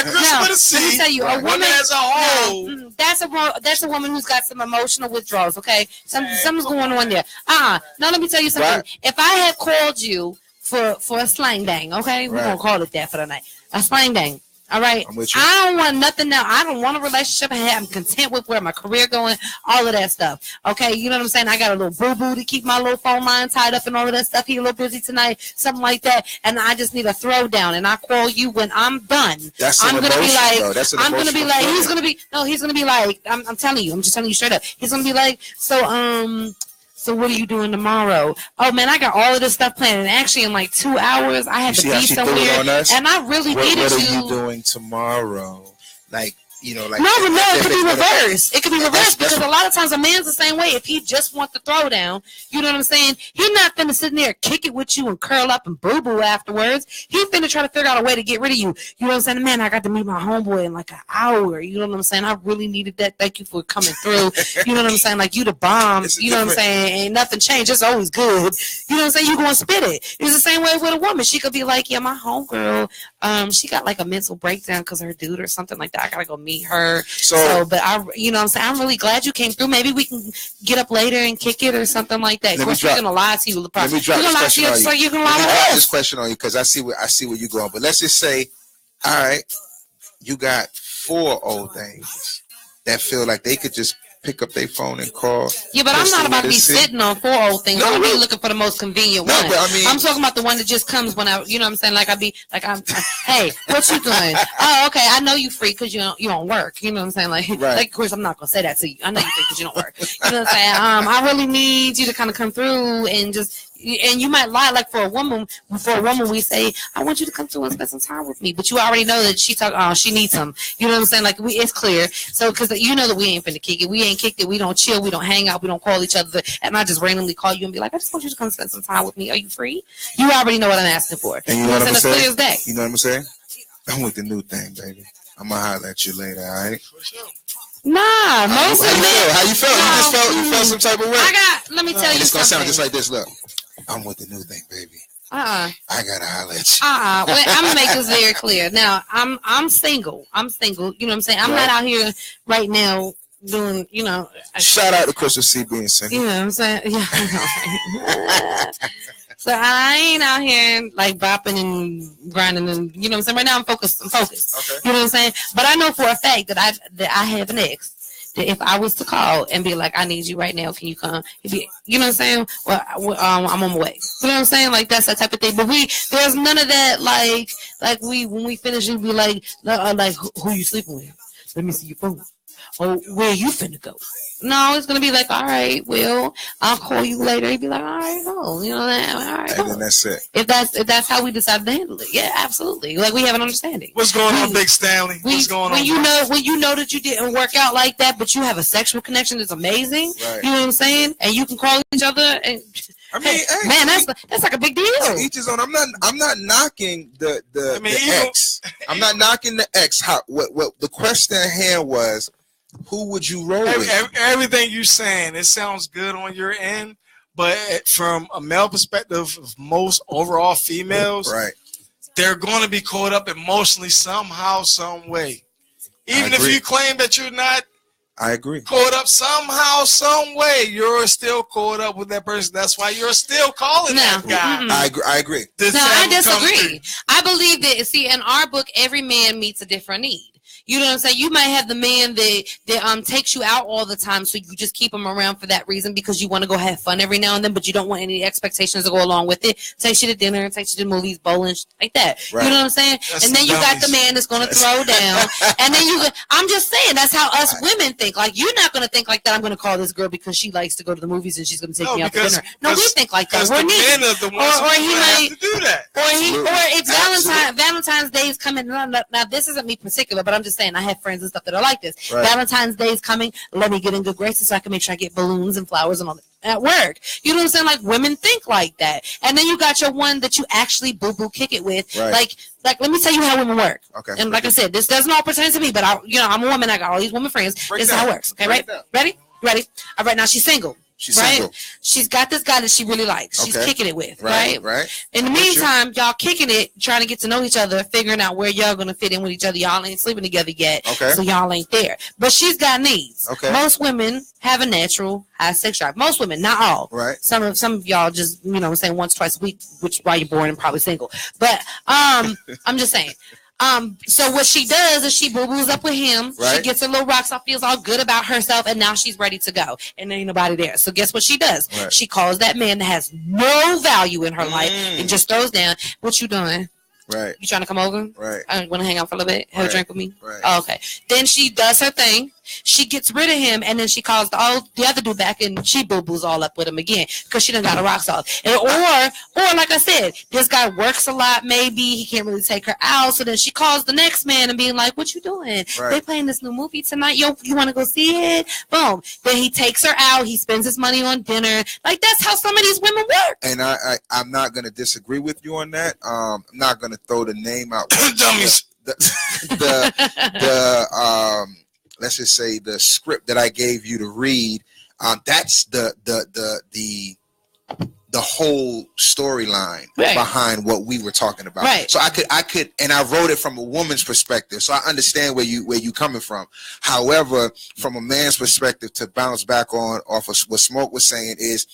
Chris with a C. Let me tell you, a woman as a whole. That's a woman who's got some emotional withdrawals. Okay, something's going on there. Now let me tell you something. Right. If I had called you for a slang dang, okay, we're gonna call it that for the night. A slang dang. All right. I don't want nothing now. I don't want a relationship. I'm content with where my career going, all of that stuff. Okay, you know what I'm saying? I got a little boo-boo to keep my little phone line tied up and all of that stuff. He a little busy tonight, something like that. And I just need a throwdown. And I call you when I'm done. I'm gonna be like, I'm gonna be like, he's gonna be like, I'm telling you, I'm just telling you straight up. He's gonna be like, so what are you doing tomorrow? Oh man, I got all of this stuff planned, and actually in like 2 hours I have to be somewhere, and I really needed you. What are you doing tomorrow? Like, you know, like no, it could be reversed. It could be reversed because a lot of times a man's the same way. If he just wants the throwdown, you know what I'm saying? He's not finna sit there, kick it with you, and curl up and boo boo afterwards. He finna try to figure out a way to get rid of you. You know what I'm saying? Man, I got to meet my homeboy in like an hour. You know what I'm saying? I really needed that. Thank you for coming through. You know what I'm saying? Like you the bomb. You know what I'm saying? Ain't nothing changed. It's always good. You know what I'm saying? You gonna spit it. It's the same way with a woman. She could be like, yeah, my homegirl, she got like a mental breakdown because her dude or something like that. I gotta go meet her. So, but you know what I'm saying? I'm really glad you came through. Maybe we can get up later and kick it or something like that. Of course, we're gonna lie to you. Let me drop this question on you. So you can lie with us. This question on you because I see where you're going. But let's just say, all right, you got 4 old things that feel like they could just pick up their phone and call. Yeah, but I'm not about to be sitting on 4 old things. I'm be looking for the most convenient one. But I mean, I'm talking about the one that just comes when you know what I'm saying? Like hey, what you doing? Oh, okay, I know you free because you don't work. You know what I'm saying? Like, of course, I'm not gonna say that to you. I know you free because you don't work. You know what I'm saying? I really need you to kind of come through and just. And you might lie, like for a woman, we say, I want you to come through and spend some time with me. But you already know that she needs some. You know what I'm saying? Like, it's clear. So, because you know that we ain't finna kick it. We ain't kicked it. We don't chill. We don't hang out. We don't call each other. And I just randomly call you and be like, I just want you to come spend some time with me. Are you free? You already know what I'm asking for. And you know what I'm saying? Clear as day. You know what I'm saying? I'm with the new thing, baby. I'm going to holler at you later, all right? Nah, most of it. How you felt? You felt some type of way? Let me tell you something. It's going to sound just like this. Look. I'm with the new thing, baby. I gotta holler at you. Well, I'm gonna make this very clear. Now, I'm single. You know what I'm saying? I'm not out here right now doing, you know. Shout out to Crystal C being single. You know what I'm saying? Yeah. So I ain't out here like bopping and grinding and you know what I'm saying. Right now I'm focused. Okay. You know what I'm saying? But I know for a fact that I have an ex that if I was to call and be like, I need you right now, can you come? He'd be, you know what I'm saying? Well, I'm on my way. You know what I'm saying? Like that's that type of thing. But there's none of that. Like when we finish, we'd be like who you sleeping with? Let me see your phone. Oh, where you finna go? No, it's gonna be like, all right, well, I'll call you later. He'd be like, all right, no, you know that, all right, and then that's it. If that's how we decide to handle it, yeah, absolutely. Like we have an understanding. What's going on, Big Stanley? What's going on? When you know that you didn't work out like that, but you have a sexual connection that's amazing. Right. You know what I'm saying? And you can call each other. And I mean, hey, man, that's like a big deal. Each is on. I'm not knocking the ex. I'm not knocking the ex. What the question at hand was, who would you roll with? Everything you're saying, it sounds good on your end, but from a male perspective, of most overall females, right, they're going to be caught up emotionally somehow, some way. Even if you claim that you're not, I agree. Caught up somehow, some way, you're still caught up with that person. That's why you're still calling that guy. I agree. No, I disagree. I believe that, see, in our book, every man meets a different need. You know what I'm saying? You might have the man that takes you out all the time, so you just keep him around for that reason because you want to go have fun every now and then, but you don't want any expectations to go along with it. Takes you to dinner, takes you to movies, bowling, like that. Right. You know what I'm saying? That's and then you got the man that's going to throw down, and then I'm just saying that's how us women think. Like you're not going to think like that. I'm going to call this girl because she likes to go to the movies and she's going to take me out to dinner. No, we think like that. We're men are the ones or he might have to do that. Or if Valentine's Day is coming. Now this isn't me particular, but I'm just saying I have friends and stuff that are like this. Right. Valentine's Day is coming. Let me get in good graces so I can make sure I get balloons and flowers and all that at work. You know what I'm saying? Like women think like that. And then you got your one that you actually boo-boo kick it with. Right. Like let me tell you how women work. Okay. And like I said, this doesn't all pertain to me, but I'm a woman. I got all these women friends. This is how it works. Okay, right? Ready? All right, now she's single. She's single. She's got this guy that she really likes. She's kicking it with, right? In the meantime, y'all kicking it, trying to get to know each other, figuring out where y'all gonna fit in with each other. Y'all ain't sleeping together yet, so y'all ain't there. But she's got needs. Most women have a natural high sex drive. Most women, not all. Right. Some of y'all just saying once, twice a week, which why you're born and probably single. But I'm just saying. So what she does is she boo-boos up with him. Right. She gets her little rocks off, feels all good about herself, and now she's ready to go. And there ain't nobody there. So guess what she does? Right. She calls that man that has no value in her life and just throws down. What you doing? Right. You trying to come over? Right. I want to hang out for a little bit, have a drink with me. Right. Oh, okay. Then she does her thing. She gets rid of him, and then she calls the other dude back, and she boo-boos all up with him again because she done got her rocks off. And, or like I said, this guy works a lot. Maybe he can't really take her out, so then she calls the next man and being like, "What you doing? Right. They playing this new movie tonight. Yo, you want to go see it?" Boom. Then he takes her out. He spends his money on dinner. Like that's how some of these women work. And I'm not gonna disagree with you on that. I'm not gonna throw the name out. Dummies. Let's just say the script that I gave you to read, that's the whole storyline behind what we were talking about. Right. So I could, and I wrote it from a woman's perspective, so I understand where you coming from. However, from a man's perspective, to bounce back off of what Smoke was saying is,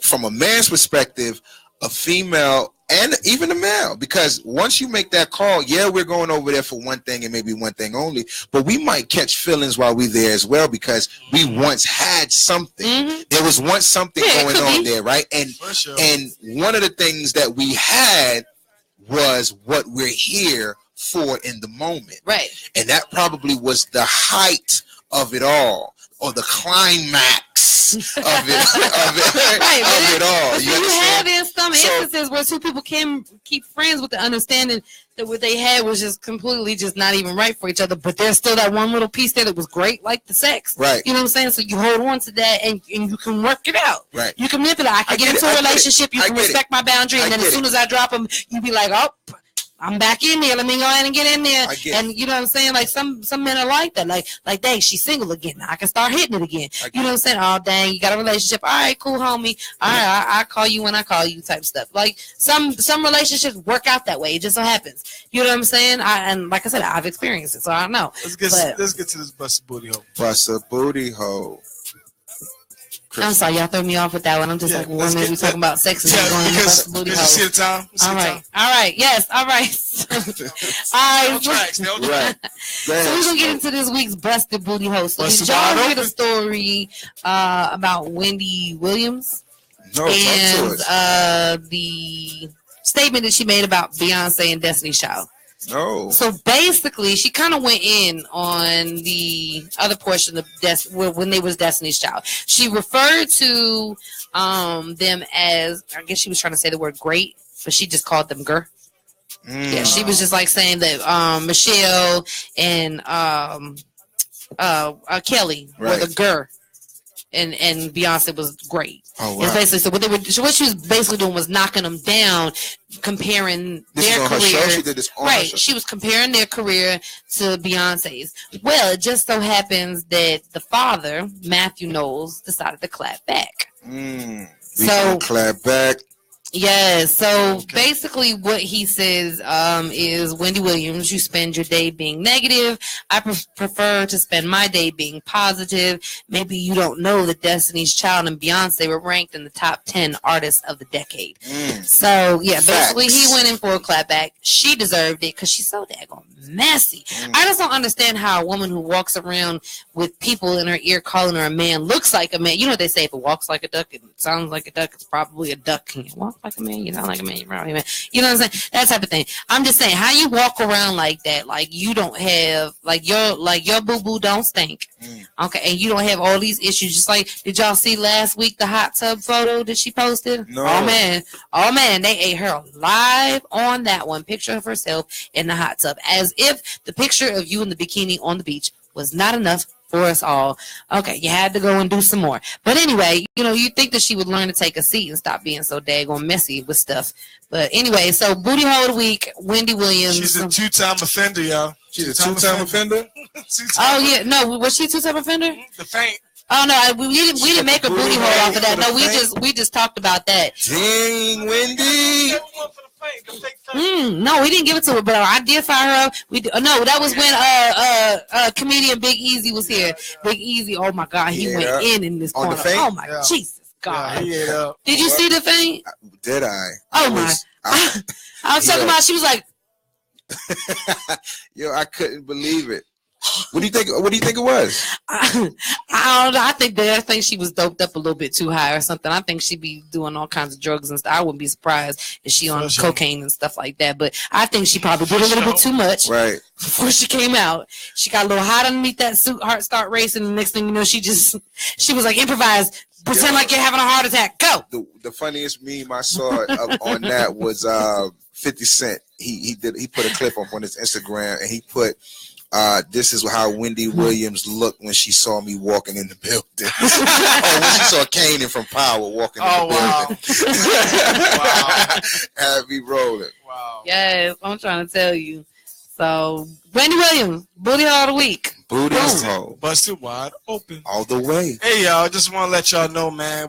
from a man's perspective, a female and even a male, because once you make that call, we're going over there for one thing and maybe one thing only, but we might catch feelings while we're there as well because we once had something. There was once something going on there, right? And and one of the things that we had was what we're here for in the moment, right? And that probably was the height of it all, or the climax of it all. You have in some instances where two people can keep friends with the understanding that what they had was just completely just not even right for each other, but there's still that one little piece there that was great, like the sex. Right. You know what I'm saying? So you hold on to that and you can work it out. Right. You can manipulate. I can get into a relationship. You can respect my boundary, and then as soon as I drop them, you be like, oh, I'm back in there. Let me go ahead and get in there. And you know what I'm saying? Like some men are like that. Like dang, she's single again. Now I can start hitting it again. You know what I'm saying? Oh dang, you got a relationship. All right, cool, homie. All right, I call you when I call you type stuff. Like some relationships work out that way. It just so happens. You know what I'm saying? And like I said, I've experienced it, so I know. Let's get to this busted booty hole. Busted booty hole. I'm sorry, y'all throw me off with that one. I'm just like, one minute we talking about sex and going into busted booty hole. You see the time? All right. Yes. All right. right. Tracks, no Right. So we're gonna get into this week's busted booty hole. So did y'all hear the story about Wendy Williams? No, talk to And us. the statement that she made about Beyonce and Destiny's Child. No. So basically, she kind of went in on the other portion of when they was Destiny's Child. She referred to them as, I guess she was trying to say the word great, but she just called them "gur." Yeah, she was just like saying that Michelle and Kelly were the "gur," and Beyonce was great. Oh, wow. And basically, so what she was basically doing was knocking them down, comparing their on her career. show? She did this on her Right, show? she was comparing their career to Beyonce's. Well, it just so happens that the father, Matthew Knowles, decided to clap back. We So- can clap back. Yeah, so basically what he says is, Wendy Williams, you spend your day being negative. I prefer to spend my day being positive. Maybe you don't know that Destiny's Child and Beyonce were ranked in the top 10 artists of the decade. So, yeah, basically he went in for a clapback. She deserved it because she's so daggone messy. I just don't understand how a woman who walks around with people in her ear calling her a man looks like a man. You know what they say, if it walks like a duck, it sounds like a duck, it's probably a duck. Can you walk like a man? You sound like a man, you're probably a man. You know what I'm saying? That type of thing. I'm just saying, how you walk around like that, like you don't have, like your boo-boo don't stink. Okay, and you don't have all these issues. Just like, did y'all see last week the hot tub photo that she posted? No. Oh man, they ate her alive on that one. Picture of herself in the hot tub, as if the picture of you in the bikini on the beach was not enough for us all. Okay, you had to go and do some more. But anyway, you think that she would learn to take a seat and stop being so daggone messy with stuff. But anyway, so booty hole of the week, Wendy Williams. She's a two-time offender, y'all. She's a two-time offender? Oh yeah, no, was she a two-time offender? The faint. Oh no, we didn't make a booty hole off of that. No, we just talked about that. Dang, Wendy. No, we didn't give it to her, but I did fire her up. No, that was when comedian Big Easy was here. Big Easy, oh my God, he went in this corner. Oh my Jesus God! Did you see the thing? Did I? Oh my! I was talking about. She was like, "Yo, I couldn't believe it." What do you think? What do you think it was? I don't know. I think she was doped up a little bit too high or something. I think she'd be doing all kinds of drugs and stuff. I wouldn't be surprised if she on cocaine and stuff like that. But I think she probably did a little bit too much. Right. Before she came out, she got a little hot underneath that suit. Heart start racing. And the next thing you know, she was like, improvise. Pretend like you're having a heart attack. Go. The funniest meme I saw on that was 50 Cent. He put a clip up on his Instagram and he put, this is how Wendy Williams looked when she saw me walking in the building. When she saw Kanan from Power walking in the building. Wow. Have me rolling. Wow. Yes, I'm trying to tell you. So, Wendy Williams, booty hole of the week. Booty hole. Busted wide open. All the way. Hey, y'all, just want to let y'all know, man.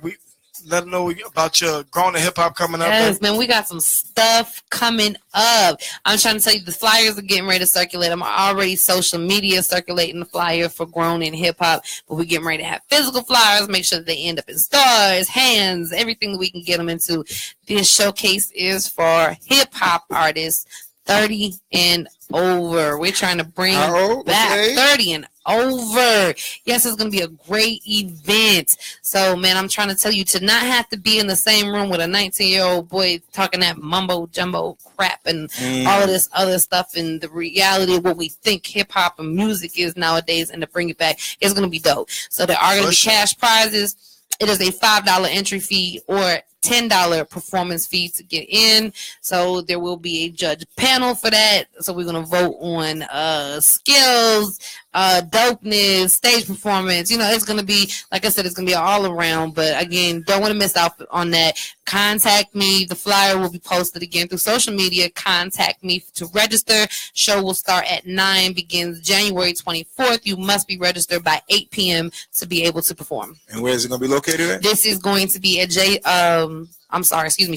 Let them know about your Grown to Hip Hop coming up. Yes, man, we got some stuff coming up. I'm trying to tell you, the flyers are getting ready to circulate. I'm already social media circulating the flyer for Grown in Hip Hop, but we're getting ready to have physical flyers. Make sure that they end up in stores, hands, everything that we can get them into. This showcase is for hip hop artists 30 and over. We're trying to bring back 30 and over. Yes, it's going to be a great event. So, man, I'm trying to tell you to not have to be in the same room with a 19-year-old boy talking that mumbo jumbo crap and all of this other stuff, and the reality of what we think hip hop and music is nowadays, and to bring it back is going to be dope. So there are going to be cash prizes. It is a $5 entry fee or $10 performance fee to get in. So there will be a judge panel for that. So we're going to vote on skills, dopeness, stage performance. It's going to be, like I said, it's going to be all around. But again, don't want to miss out on that. Contact me. The flyer will be posted again through social media. Contact me to register. Show will start at 9, begins January 24th. You must be registered by 8 p.m. to be able to perform. And where is it going to be located at? This is going to be at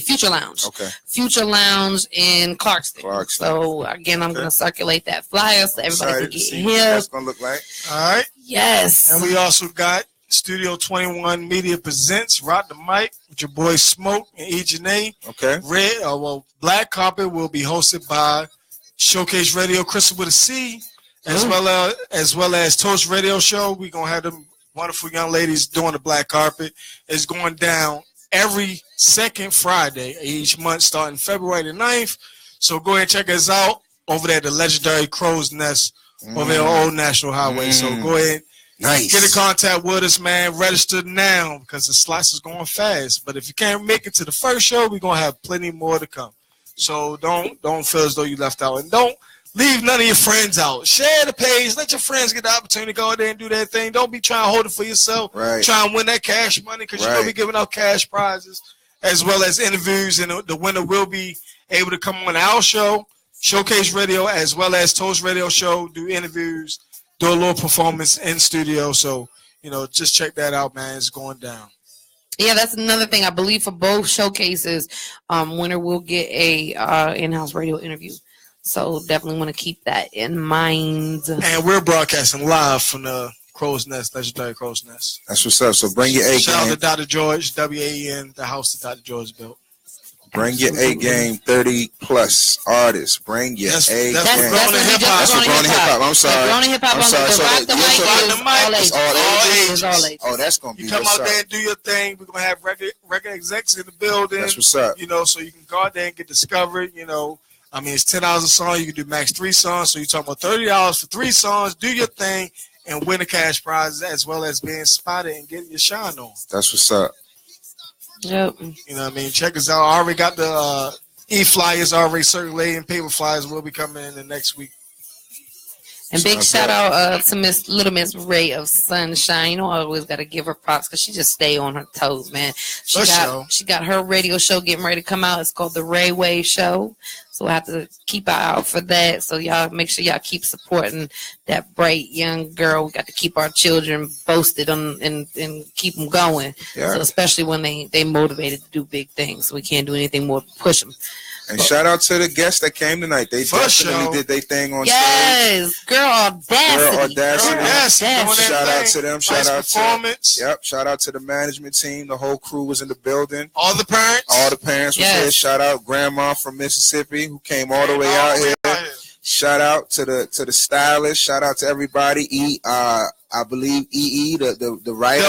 Future Lounge. Okay. Future Lounge in Clarkston. So again, I'm going to circulate that flyer so everybody can get here. What that's going to look like. All right. Yes. And we also got Studio 21 Media presents Rock the Mic with your boy Smoke and E. Janae. Okay. Black Carpet will be hosted by Showcase Radio, Crystal with a C, as well as Toast Radio Show. We're gonna have them wonderful young ladies doing the black carpet. It's going down every second Friday of each month, starting February the 9th. So go ahead and check us out over there at the legendary Crow's Nest over there on Old National Highway. So go ahead. Nice. Get in contact with us, man. Register now because the slots is going fast. But if you can't make it to the first show, we're gonna have plenty more to come. So don't feel as though you left out, and don't leave none of your friends out. Share the page. Let your friends get the opportunity to go out there and do that thing. Don't be trying to hold it for yourself. Right. Try and win that cash money because you're gonna be giving out cash prizes as well as interviews, and the winner will be able to come on our show, Showcase Radio, as well as Toast Radio Show, do interviews, do a little performance in studio. So, just check that out, man. It's going down. Yeah, that's another thing. I believe for both showcases, winner will get a in-house radio interview. So definitely want to keep that in mind. And we're broadcasting live from the Crow's Nest, legendary Crow's Nest. That's what's up. So bring your A game. Shout out to Dr. George, WAEN, the house that Dr. George built. Bring your A game, 30+ artists. Bring your A game. That's for grown and hip hop. That's for grown and hip hop. I'm sorry. Grown and hip hop. I'm sorry. So all ages. Oh, that's gonna be. You come out there and do your thing. We're gonna have record execs in the building. That's what's up. So you can go out there and get discovered. I mean, it's $10 a song. You can do max 3 songs. So you're talking about $30 for 3 songs. Do your thing and win the cash prizes as well as being spotted and getting your shine on. That's what's up. Yep. You know what I mean? Check us out. I already got the e-flyers already circulating. Paper flyers will be coming in the next week. And big shout out to Little Miss Ray of Sunshine. I always got to give her props because she just stay on her toes, man. She got her radio show getting ready to come out. It's called the Ray Wave Show. So I have to keep an eye out for that. So y'all make sure y'all keep supporting that bright young girl. We got to keep our children boasted and keep them going. Yeah. So especially when they motivated to do big things. So we can't do anything more to push them. And shout out to the guests that came tonight. They definitely did their thing on stage. Girl Audacity. Shout out to them. Shout out to shout out to the management team. The whole crew was in the building. All the parents was here. Shout out Grandma from Mississippi who came all the way out here. Shout out to the stylist. Shout out to everybody. I believe EE, the writer,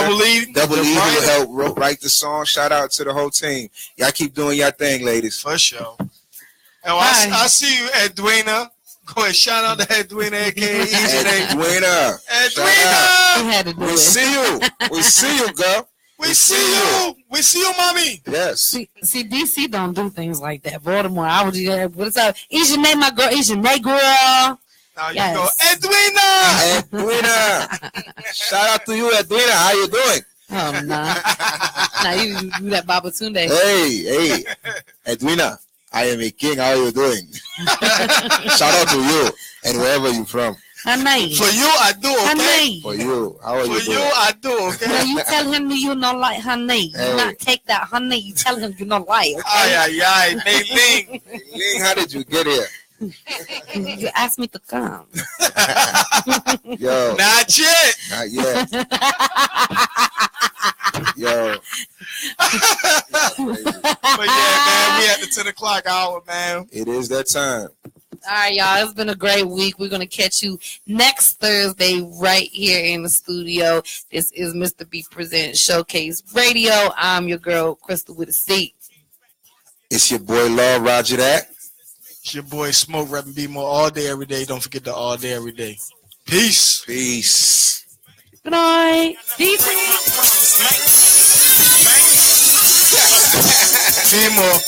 Double E who helped write the song. Shout out to the whole team. Y'all keep doing your thing, ladies. For sure. And I see you, Edwina. Go ahead, shout out to Edwina, aka Edwina. Edwina. We see you. We see you, girl. We see you. We see you, mommy. Yes. See, DC don't do things like that. Baltimore, I would do. What's up? Is your name, my girl? Is your name, girl? Now you go, Edwina. Edwina. Shout out to you, Edwina. How you doing? Oh, nah. Now you do that Babatunde. Hey. Edwina, I am a king. How are you doing? Shout out to you and wherever you're from. Honey. For you, I do, okay? Honey. For you, how are you doing? For you, I do, okay? Now you tell him you not like honey. Hey. You not take that honey. You tell him you not like, okay? Ay. Ling. Ling, how did you get here? You asked me to come. Yo. Not yet. Not yet. Yo. But yeah, man, we at the 10 o'clock hour, man. It is that time. All right, y'all. It's been a great week. We're going to catch you next Thursday right here in the studio. This is Mr. B Presents Showcase Radio. I'm your girl, Crystal with a C. It's your boy, Law. Roger that. It's your boy, Smoke, rapping B more all day, every day. Don't forget the all day, every day. Peace. Peace. Good night. Peace. B more.